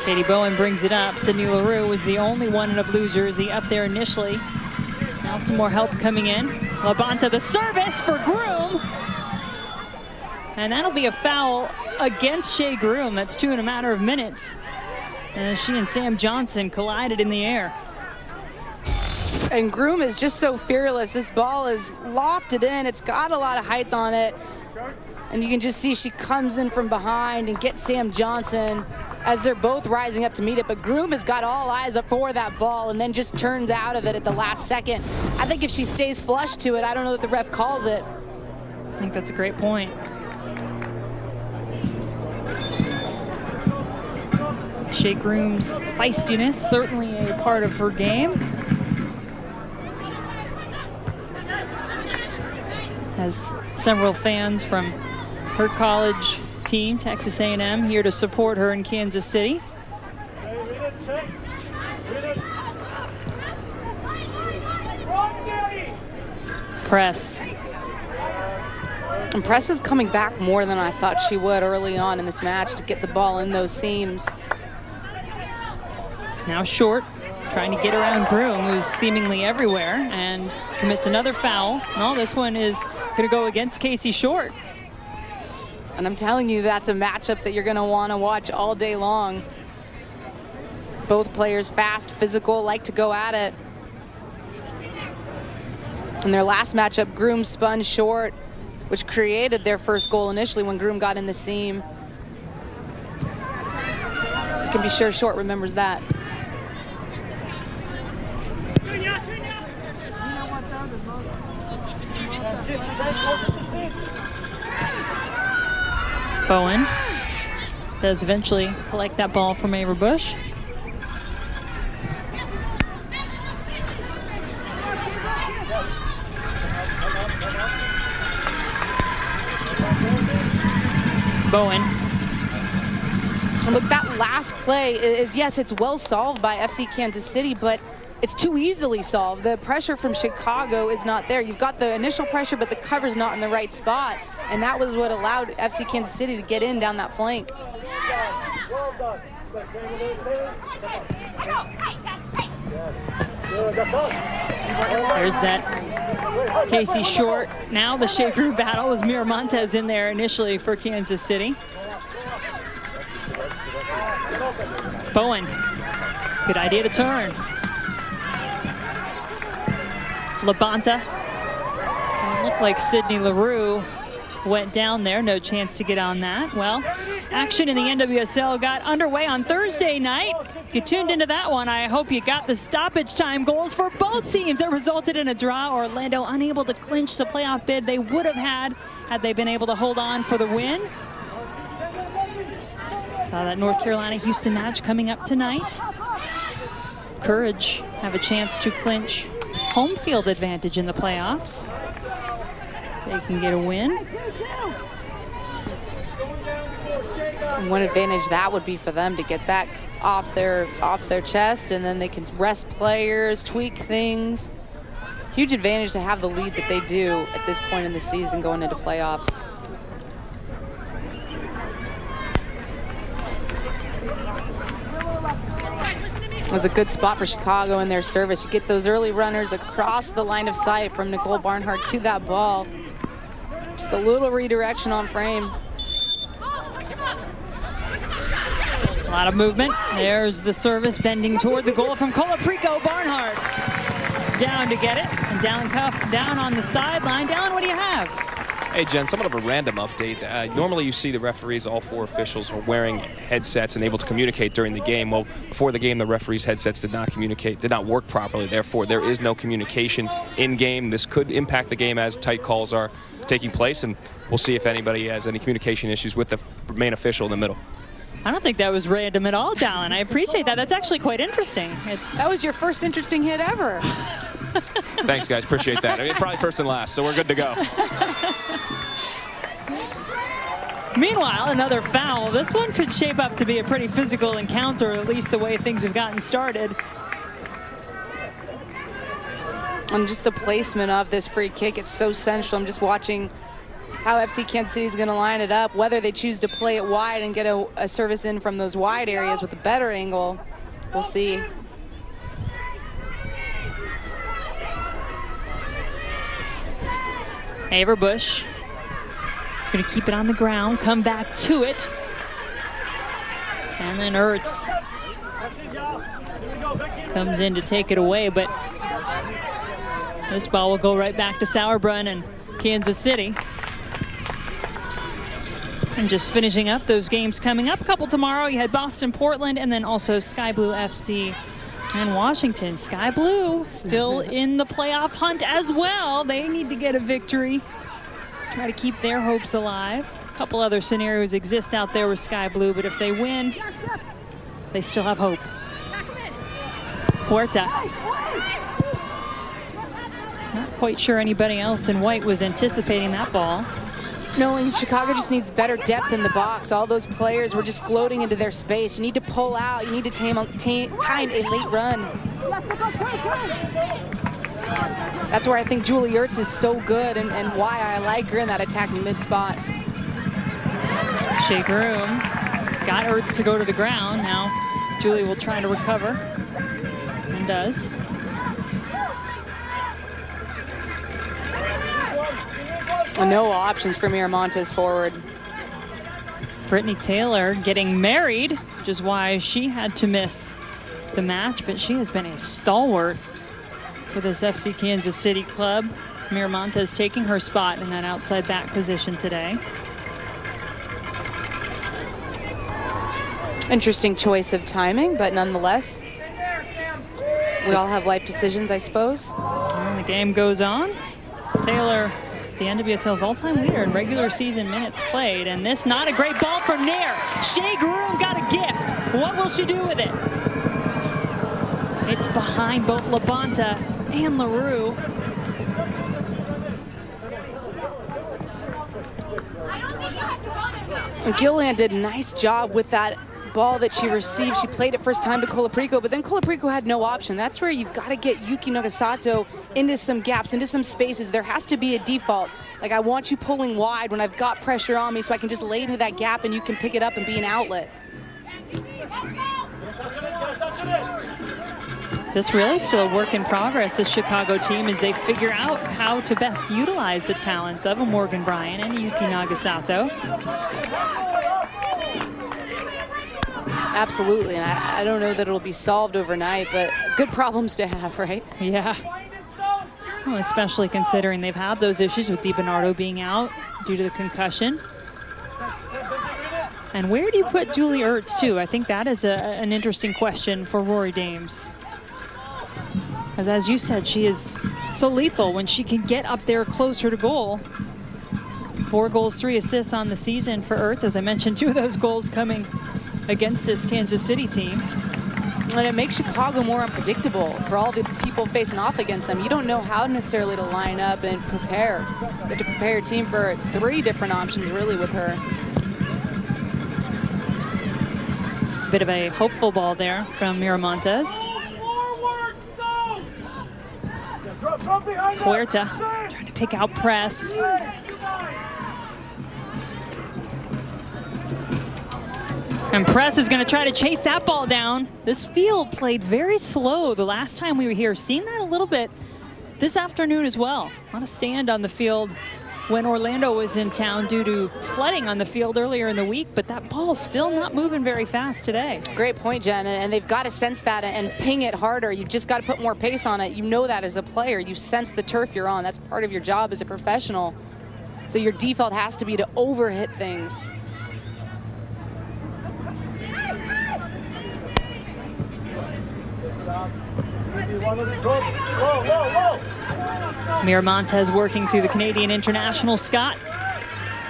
Katie Bowen brings it up. Sydney LaRue was the only one in a blue jersey up there initially. Now some more help coming in. Labonta, the service for Groom. And that'll be a foul against Shea Groom. That's two in a matter of minutes. And she and Sam Johnson collided in the air. And Groom is just so fearless. This ball is lofted in. It's got a lot of height on it. And you can just see she comes in from behind and gets Sam Johnson as they're both rising up to meet it. But Groom has got all eyes up for that ball and then just turns out of it at the last second. I think if she stays flush to it, I don't know that the ref calls it. I think that's a great point. Shea Groom's feistiness, certainly a part of her game. Has several fans from her college team, Texas A&M, here to support her in Kansas City. Press. And Press is coming back more than I thought she would early on in this match to get the ball in those seams. Now Short, trying to get around Groom, who's seemingly everywhere, and commits another foul. No, this one is going to go against Casey Short. And I'm telling you, that's a matchup that you're going to want to watch all day long. Both players fast, physical, like to go at it. In their last matchup, Groom spun Short, which created their first goal initially when Groom got in the seam. You can be sure Short remembers that. Bowen does eventually collect that ball from Ava Bush. Bowen. And look, that last play is, yes, it's well solved by FC Kansas City, but it's too easily solved. The pressure from Chicago is not there. You've got the initial pressure, but the cover's not in the right spot. And that was what allowed FC Kansas City to get in down that flank. There's that Casey Short. Now the Shea Groom battle was Mira Montez in there initially for Kansas City. Bowen, good idea to turn. Labonta. It looked like Sydney LaRue went down there. No chance to get on that. Well, action in the NWSL got underway on Thursday night. If you tuned into that one, I hope you got the stoppage time goals for both teams that resulted in a draw. Orlando unable to clinch the playoff bid they would have had they been able to hold on for the win. Saw that North Carolina-Houston match coming up tonight. Courage have a chance to clinch home field advantage in the playoffs. They can get a win. And one advantage that would be for them to get that off their chest, and then they can rest players, tweak things. Huge advantage to have the lead that they do at this point in the season going into playoffs. It was a good spot for Chicago in their service. You get those early runners across the line of sight from Nicole Barnhart to that ball. Just a little redirection on frame. A lot of movement. There's the service bending toward the goal from Colaprico. Barnhart down to get it. And Dallin Cuff down on the sideline. Dallin, what do you have? Hey, Jen, somewhat of a random update. Normally you see the referees, all 4 officials, are wearing headsets and able to communicate during the game. Well, before the game, the referees' headsets did not work properly. Therefore, there is no communication in-game. This could impact the game as tight calls are taking place, and we'll see if anybody has any communication issues with the main official in the middle. I don't think that was random at all, Dallin. I appreciate that. That's actually quite interesting. That was your first interesting hit ever. Thanks, guys. Appreciate that. I mean, probably first and last, so we're good to go. Meanwhile, another foul. This one could shape up to be a pretty physical encounter, at least the way things have gotten started. And just the placement of this free kick, it's so central. I'm just watching how FC Kansas City is going to line it up, whether they choose to play it wide and get a service in from those wide areas with a better angle. We'll see. Averbush is going to keep it on the ground, come back to it. And then Ertz comes in to take it away, but this ball will go right back to Sauerbrunn and Kansas City. And just finishing up those games coming up. A couple tomorrow. You had Boston, Portland, and then also Sky Blue FC and Washington. Sky Blue still in the playoff hunt as well. They need to get a victory. Try to keep their hopes alive. A couple other scenarios exist out there with Sky Blue, but if they win, they still have hope. Huerta. Not quite sure anybody else in white was anticipating that ball. No, and Chicago just needs better depth in the box. All those players were just floating into their space. You need to pull out. You need to time a late run. That's where I think Julie Ertz is so good and why I like her in that attacking mid spot. Shake room. Got Ertz to go to the ground. Now Julie will try to recover and does. No options for Miramontes forward. Brittany Taylor getting married, which is why she had to miss the match, but she has been a stalwart for this FC Kansas City club. Miramontes taking her spot in that outside back position today. Interesting choice of timing, but nonetheless, we all have life decisions, I suppose. And the game goes on. Taylor, the NWSL's all-time leader in regular season minutes played, and this not a great ball from Nair. Shea Groom got a gift. What will she do with it? It's behind both Labonta and LaRue. Gilliland did a nice job with that ball that she received. She played it first time to Colaprico, but then Colaprico had no option. That's where you've got to get Yuki Nagasato into some gaps, into some spaces. There has to be a default. Like, I want you pulling wide when I've got pressure on me so I can just lay into that gap and you can pick it up and be an outlet. This really is still a work in progress, this Chicago team, as they figure out how to best utilize the talents of a Morgan Bryan and a Yuki Nagasato. Absolutely, and I don't know that it'll be solved overnight, but good problems to have, right? Yeah. Well, especially considering they've had those issues with DiBernardo being out due to the concussion. And where do you put Julie Ertz, too? I think that is an interesting question for Rory Dames. As you said, she is so lethal when she can get up there closer to goal. 4 goals, 3 assists on the season for Ertz. As I mentioned, 2 of those goals coming against this Kansas City team. And it makes Chicago more unpredictable for all the people facing off against them. You don't know how necessarily to line up and prepare. You have to prepare your team for 3 different options, really, with her. Bit of a hopeful ball there from Miramontes. Huerta trying to pick out press. And Press is going to try to chase that ball down. This field played very slow the last time we were here. Seen that a little bit this afternoon as well. A lot of sand on the field when Orlando was in town due to flooding on the field earlier in the week, but that ball's still not moving very fast today. Great point, Jen, and they've got to sense that and ping it harder. You've just got to put more pace on it. You know that as a player. You sense the turf you're on. That's part of your job as a professional. So your default has to be to overhit things. Miramontes working through the Canadian international. Scott,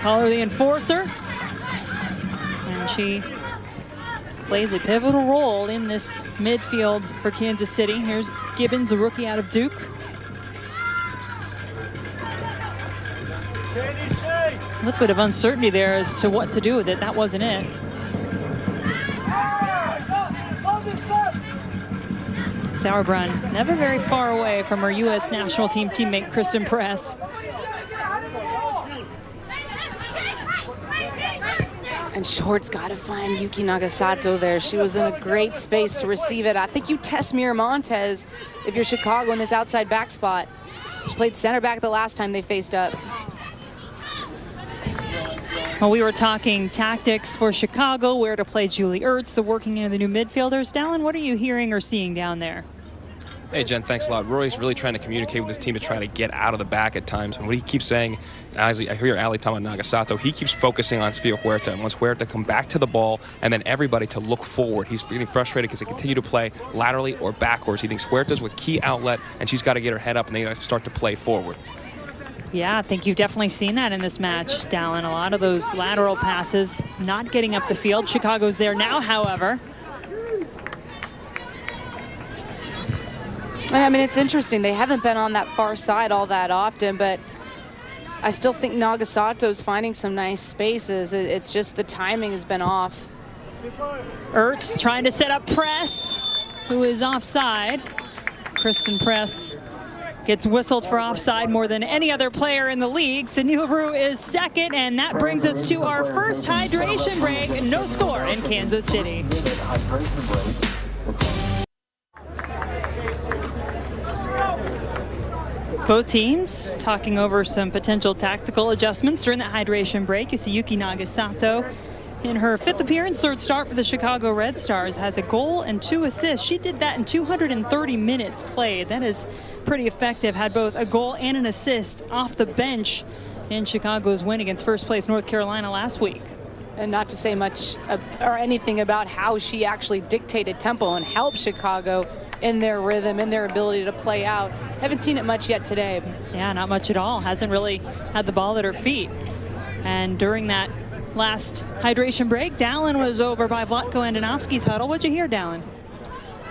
call her the enforcer. And she plays a pivotal role in this midfield for Kansas City. Here's Gibbons, a rookie out of Duke. A little bit of uncertainty there as to what to do with it. That wasn't it. Sauerbrunn never very far away from her U.S. national team teammate Kristen Press. And Short's got to find Yuki Nagasato there. She was in a great space to receive it. I think you test Miramontes if you're Chicago in this outside back spot. She played center back the last time they faced up. Well, we were talking tactics for Chicago, where to play Julie Ertz, the working into the new midfielders. Dallin, what are you hearing or seeing down there? Hey, Jen, thanks a lot. Rory's really trying to communicate with his team to try to get out of the back at times. And what he keeps saying, as I hear Ali talking about Nagasato, he keeps focusing on Sofia Huerta and wants Huerta to come back to the ball and then everybody to look forward. He's feeling frustrated because they continue to play laterally or backwards. He thinks Huerta's with key outlet, and she's got to get her head up and they got to start to play forward. Yeah, I think you've definitely seen that in this match, Dallin. A lot of those lateral passes not getting up the field. Chicago's there now, however. And I mean, it's interesting. They haven't been on that far side all that often, but I still think Nagasato's finding some nice spaces. It's just the timing has been off. Ertz trying to set up Press, who is offside. Kristen Press gets whistled for offside more than any other player in the league. Sydney LaRue is second, and that brings us to our first hydration break. No score in Kansas City. Both teams talking over some potential tactical adjustments during that hydration break. You see Yuki Nagasato in her 5th appearance, 3rd start for the Chicago Red Stars, has a goal and 2 assists. She did that in 230 minutes played. That is pretty effective. Had both a goal and an assist off the bench in Chicago's win against first place North Carolina last week. And not to say much or anything about how she actually dictated tempo and helped Chicago in their rhythm, in their ability to play out. Haven't seen it much yet today. Yeah, not much at all. Hasn't really had the ball at her feet. And during that last hydration break, Dallin was over by Vlatko Andonovski's huddle. What'd you hear, Dallin?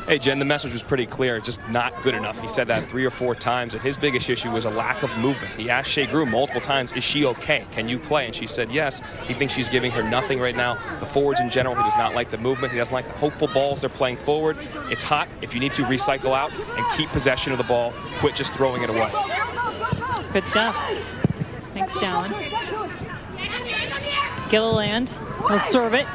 Hey, Jen, the message was pretty clear, just not good enough. He said that 3 or 4 times, and his biggest issue was a lack of movement. He asked Shea Grew multiple times, is she okay? Can you play? And she said yes. He thinks she's giving her nothing right now. The forwards in general, he does not like the movement. He doesn't like the hopeful balls they're playing forward. It's hot. If you need to, recycle out and keep possession of the ball. Quit just throwing it away. Good stuff. Thanks, Dallin. Gilliland will serve it.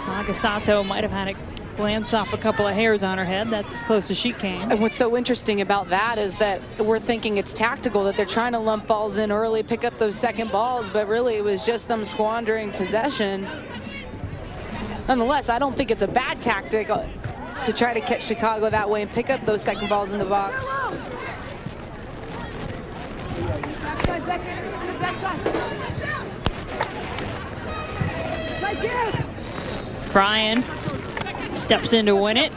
Nagasato might have had it glance off a couple of hairs on her head. That's as close as she came. And what's so interesting about that is that we're thinking it's tactical, that they're trying to lump balls in early, pick up those second balls, but really it was just them squandering possession. Nonetheless, I don't think it's a bad tactic to try to catch Chicago that way and pick up those second balls in the box. Brian steps in to win it.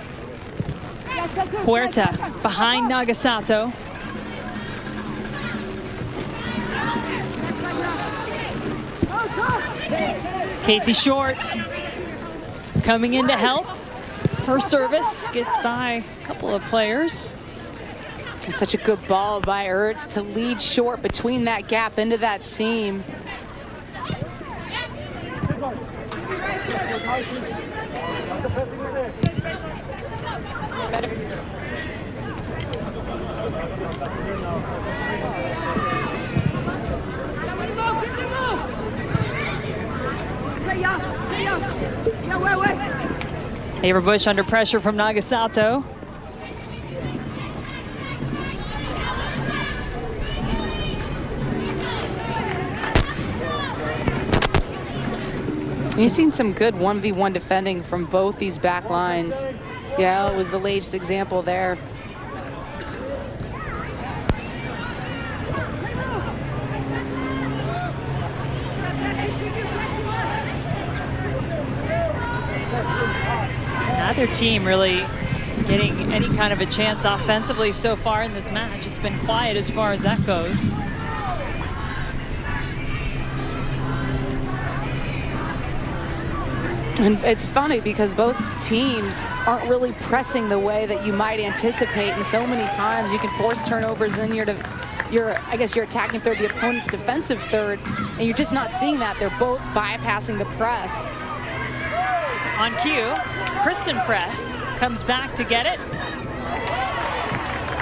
Huerta behind Nagasato. Casey Short coming in to help. Her service gets by a couple of players. Such a good ball by Ertz to lead Short between that gap into that seam. Averbush under pressure from Nagasato. You've seen some good 1v1 defending from both these back lines. Yeah, it was the latest example there. Neither team really getting any kind of a chance offensively so far in this match. It's been quiet as far as that goes. And it's funny because both teams aren't really pressing the way that you might anticipate, and so many times you can force turnovers in your attacking third, the opponent's defensive third, and you're just not seeing that. They're both bypassing the press. On cue, Kristen Press comes back to get it.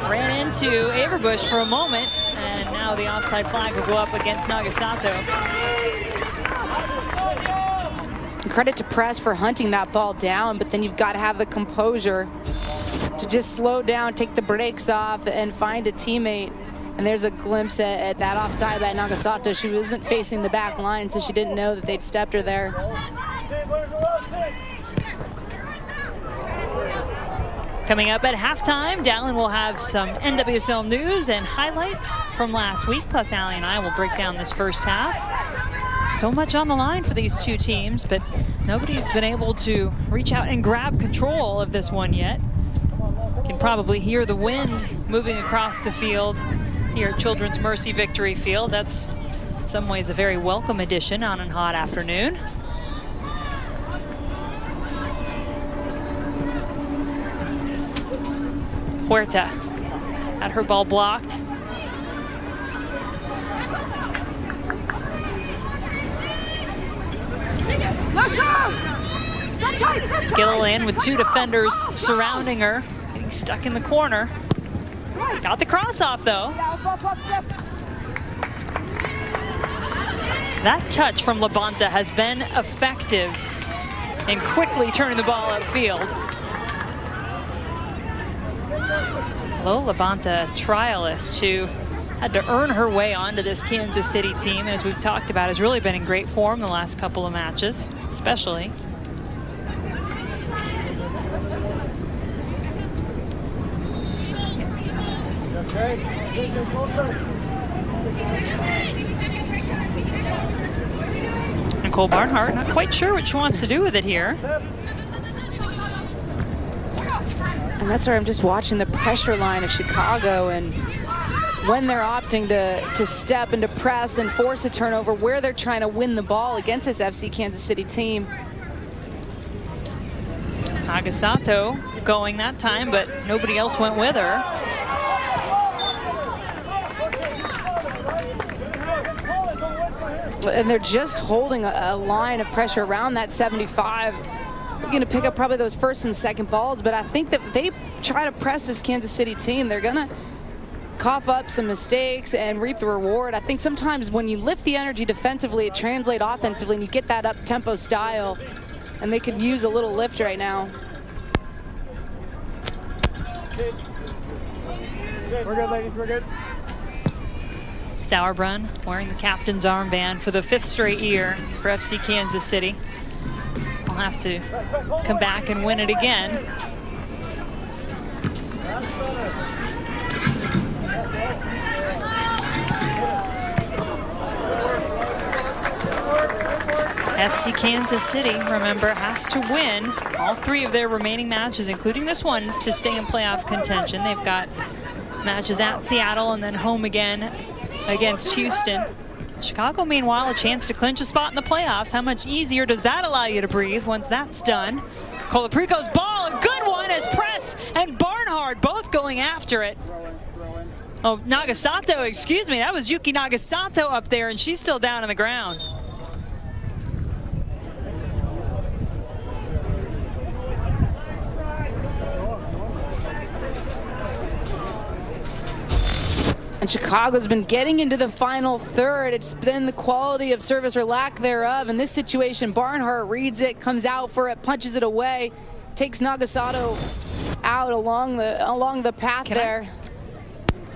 Ran into Averbush for a moment, and now the offside flag will go up against Nagasato. Credit to Press for hunting that ball down, but then you've got to have the composure to just slow down, take the brakes off, and find a teammate. And there's a glimpse at that offside by Nagasato. She wasn't facing the back line, so she didn't know that they'd stepped her there. Coming up at halftime, Dallin will have some NWSL news and highlights from last week, plus Allie and I will break down this first half. So much on the line for these two teams, but nobody's been able to reach out and grab control of this one yet. You can probably hear the wind moving across the field here at Children's Mercy Victory Field. That's in some ways a very welcome addition on a hot afternoon. Huerta had her ball blocked. Gilliland with two defenders surrounding her, getting stuck in the corner. Got the cross off though. That touch from Labonta has been effective in quickly turning the ball upfield. Lola Labonta, trialist who had to earn her way onto this Kansas City team, and as we've talked about, has really been in great form the last couple of matches, especially. Nicole Barnhart not quite sure what she wants to do with it here. And that's where I'm just watching the pressure line of Chicago, and when they're opting to step and to press and force a turnover, where they're trying to win the ball against this FC Kansas City team. Nagasato going that time, but nobody else went with her. And they're just holding a line of pressure around that 75. They're going to pick up probably those first and second balls, but I think that if they try to press this Kansas City team, they're going to cough up some mistakes and reap the reward. I think sometimes when you lift the energy defensively, it translates offensively, and you get that up-tempo style, and they could use a little lift right now. We're good, ladies, we're good. Sauerbrunn wearing the captain's armband for the 5th straight year for FC Kansas City. I'll have to come back and win it again. FC Kansas City, remember, has to win all 3 of their remaining matches, including this one, to stay in playoff contention. They've got matches at Seattle and then home again against Houston. Chicago, meanwhile, a chance to clinch a spot in the playoffs. How much easier does that allow you to breathe once that's done? Colaprico's ball, a good one as Press and Barnhart both going after it. Oh, Nagasato, excuse me, that was Yuki Nagasato up there, and she's still down on the ground. And Chicago's been getting into the final third. It's been the quality of service or lack thereof. In this situation, Barnhart reads it, comes out for it, punches it away. takes Nagasato out along the path there.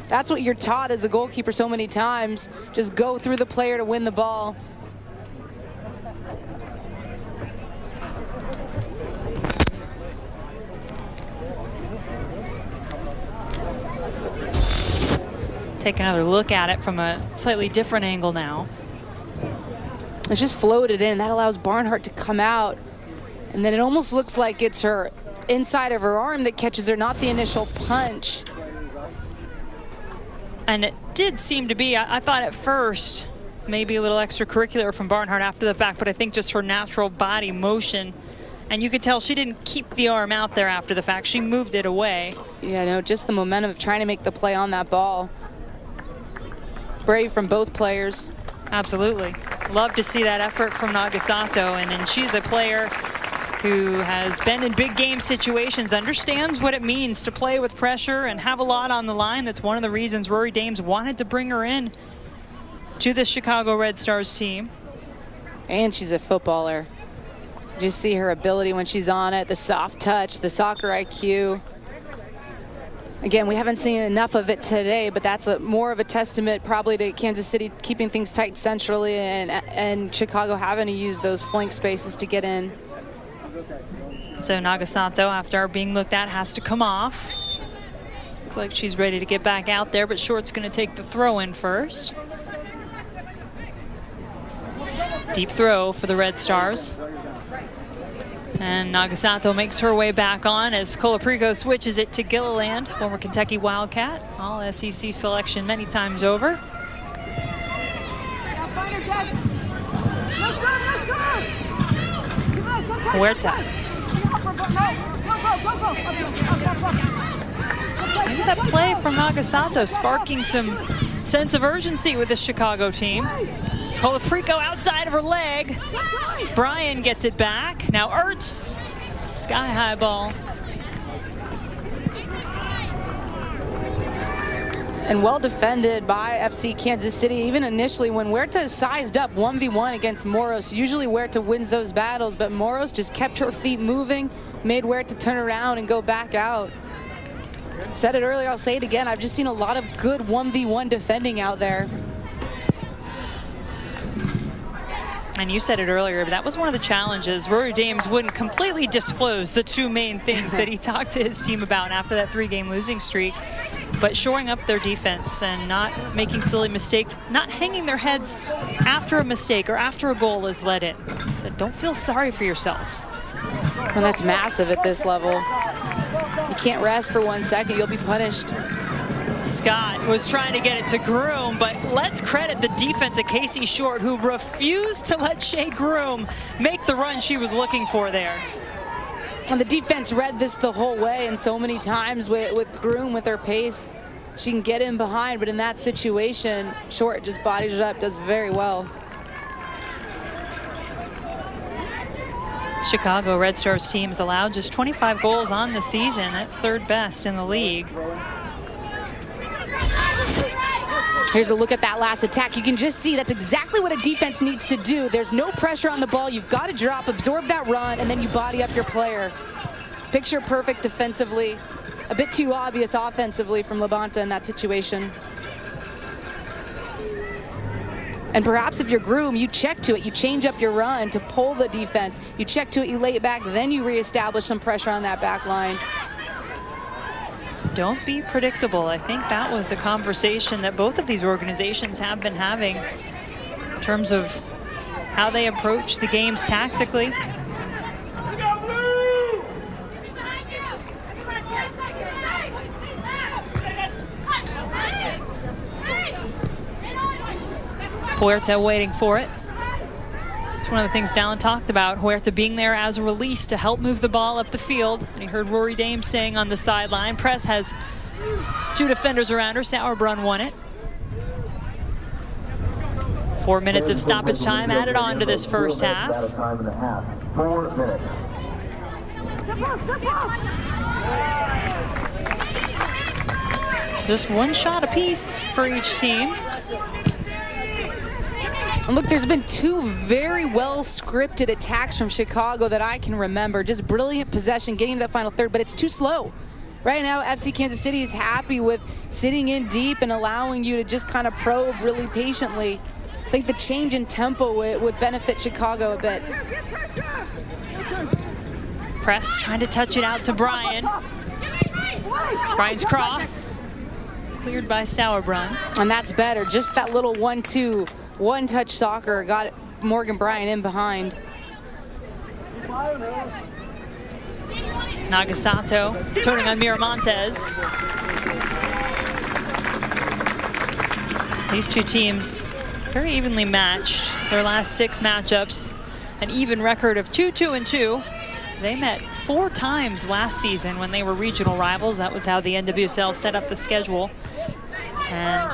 That's what you're taught as a goalkeeper so many times. Just go through the player to win the ball. Take another look at it from a slightly different angle now. It's just floated in. That allows Barnhart to come out. And then it almost looks like it's her inside of her arm that catches her, not the initial punch. And it did seem to be, I thought at first, maybe a little extracurricular from Barnhart after the fact, but I think just her natural body motion. And you could tell she didn't keep the arm out there after the fact. She moved it away. Yeah, no, just the momentum of trying to make the play on that ball. Brave from both players. Absolutely. Love to see that effort from Nagasato. And she's a player who has been in big game situations, understands what it means to play with pressure and have a lot on the line. That's one of the reasons Rory Dames wanted to bring her in to the Chicago Red Stars team. And she's a footballer. Just see her ability when she's on it, the soft touch, the soccer IQ. Again, we haven't seen enough of it today, but that's more of a testament probably to Kansas City keeping things tight centrally and Chicago having to use those flank spaces to get in. So Nagasato, after being looked at, has to come off. Looks like she's ready to get back out there, but Short's going to take the throw in first. Deep throw for the Red Stars. And Nagasato makes her way back on as Colaprico switches it to Gilliland, former Kentucky Wildcat, all SEC selection many times over. Huerta. Maybe that play from Nagasato sparking some sense of urgency with the Chicago team. Colaprico outside of her leg. Bryan gets it back. Now Ertz, sky high ball. And well defended by FC Kansas City. Even initially when Huerta is sized up 1v1 against Moros, usually Huerta wins those battles, but Moros just kept her feet moving, made Huerta turn around and go back out. Said it earlier, I'll say it again, I've just seen a lot of good 1v1 defending out there. And you said it earlier, but that was one of the challenges. Rory Dames wouldn't completely disclose the two main things that he talked to his team about after that 3-game losing streak. But shoring up their defense and not making silly mistakes, not hanging their heads after a mistake or after a goal is let in. He said, don't feel sorry for yourself. Well, that's massive at this level. You can't rest for 1 second, you'll be punished. Scott was trying to get it to Groom, but let's credit the defense of Casey Short, who refused to let Shea Groom make the run she was looking for there. And the defense read this the whole way, and so many times with Groom, with her pace, she can get in behind, but in that situation, Short just bodies it up, does very well. Chicago Red Stars team has allowed just 25 goals on the season. That's third best in the league. Here's a look at that last attack. You can just see that's exactly what a defense needs to do. There's no pressure on the ball. You've got to drop, absorb that run, and then you body up your player. Picture perfect defensively. A bit too obvious offensively from Labonta in that situation. And perhaps if you're Groom, you check to it. You change up your run to pull the defense. You check to it, you lay it back, then you reestablish some pressure on that back line. Don't be predictable. I think that was a conversation that both of these organizations have been having in terms of how they approach the games tactically. Huerta waiting for it. It's one of the things Dallin talked about, Huerta being there as a release to help move the ball up the field. And he heard Rory Dames saying on the sideline, Press has two defenders around her. Sauerbrunn won it. 4 minutes of stoppage time added on to this first half. 4 minutes. Just one shot apiece for each team. And look, there's been 2 very well scripted attacks from Chicago that I can remember. Just brilliant possession, getting to that final third, but it's too slow. Right now, FC Kansas City is happy with sitting in deep and allowing you to just kind of probe really patiently. I think the change in tempo would benefit Chicago a bit. Press trying to touch it out to Brian. Brian's cross. Cleared by Sauerbrunn. And that's better. Just that little 1-2, one-touch soccer got Morgan Brian in behind. Nagasato turning on Miramontes. These 2 teams very evenly matched. Their last 6 matchups, an even record of 2-2-2. They met 4 times last season when they were regional rivals. That was how the NWSL set up the schedule. And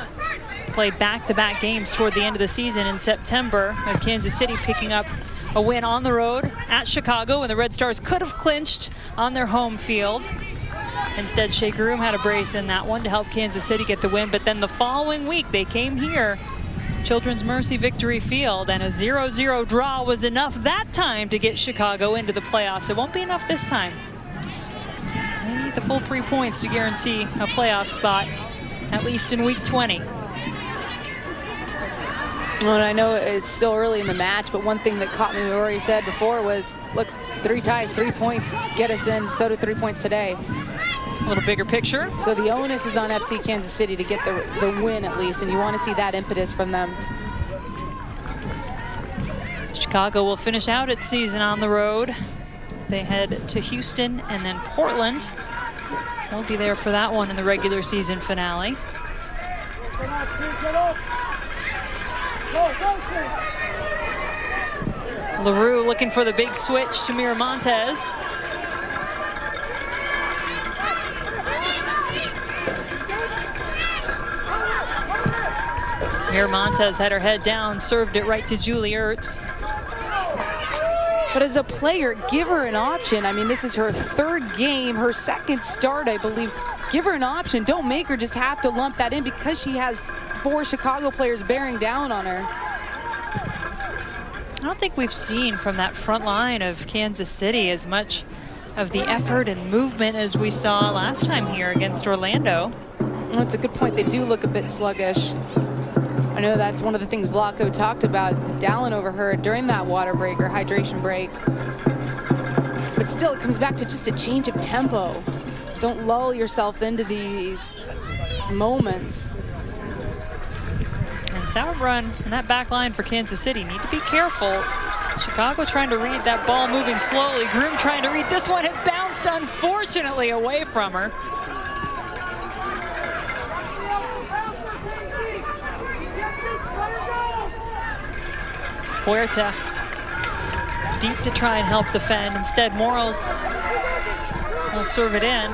played back-to-back games toward the end of the season in September, with Kansas City picking up a win on the road at Chicago, and the Red Stars could have clinched on their home field. Instead, Shaker Room had a brace in that one to help Kansas City get the win, but then the following week they came here, Children's Mercy Victory Field, and a 0-0 draw was enough that time to get Chicago into the playoffs. It won't be enough this time. They need the full 3 points to guarantee a playoff spot, at least in week 20. Well, and I know it's still early in the match, but one thing that caught me, we already said before, was, look, 3 ties, 3 points get us in. So do 3 points today. A little bigger picture. So the onus is on FC Kansas City to get the win at least, and you want to see that impetus from them. Chicago will finish out its season on the road. They head to Houston and then Portland. We'll be there for that one in the regular season finale. LaRue looking for the big switch to Miramontes. Miramontes had her head down, served it right to Julie Ertz. But as a player, give her an option. I mean, this is her 3rd game, her 2nd start, I believe. Give her an option. Don't make her just have to lump that in because she has 4 Chicago players bearing down on her. I don't think we've seen from that front line of Kansas City as much of the effort and movement as we saw last time here against Orlando. Well, it's a good point. They do look a bit sluggish. I know that's one of the things Vlaco talked about. Dallin overheard during that water break or hydration break. But still, it comes back to just a change of tempo. Don't lull yourself into these moments. And Sauerbrunn and that back line for Kansas City need to be careful. Chicago trying to read that ball moving slowly. Groom trying to read this one. It bounced, unfortunately, away from her. Huerta deep to try and help defend. Instead, Morals will serve it in.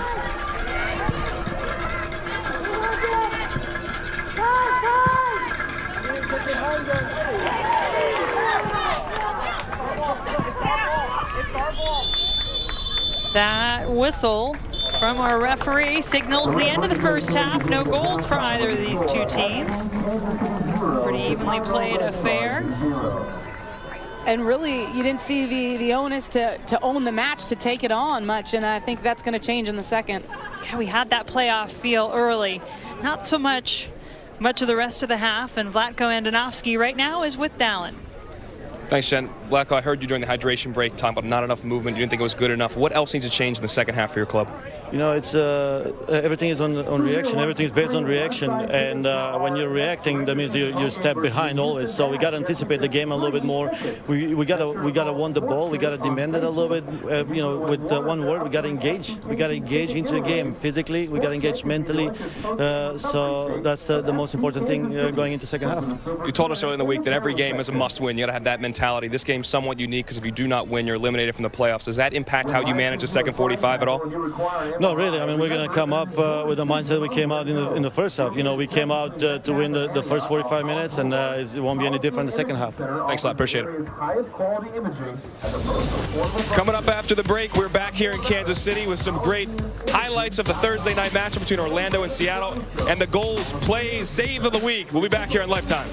That whistle from our referee signals the end of the first half. No goals for either of these 2 teams. Pretty evenly played affair. And really, you didn't see the onus to own the match, to take it on much, and I think that's going to change in the second. Yeah, we had that playoff feel early. Not so much of the rest of the half, and Vlatko Andonovski right now is with Dallin. Thanks, Jen. Vlatko, I heard you during the hydration break talking about not enough movement. You didn't think it was good enough. What else needs to change in the second half for your club? You know, it's everything is on reaction. Everything is based on reaction, and when you're reacting, that means you step behind always. So we got to anticipate the game a little bit more. We gotta want the ball. We gotta demand it a little bit. You know, with one word, we gotta engage. We gotta engage into the game physically. We gotta engage mentally. So that's the most important thing going into second half. You told us earlier in the week that every game is a must-win. You gotta have that mentality. This game's somewhat unique because if you do not win, you're eliminated from the playoffs. Does that impact how you manage the second 45 at all? No, really. I mean, we're going to come up with the mindset we came out in the first half. You know, we came out to win the first 45 minutes, and it won't be any different in the second half. Thanks a lot. Appreciate it. Coming up after the break, we're back here in Kansas City with some great highlights of the Thursday night matchup between Orlando and Seattle and the goals, plays, save of the week. We'll be back here on Lifetime.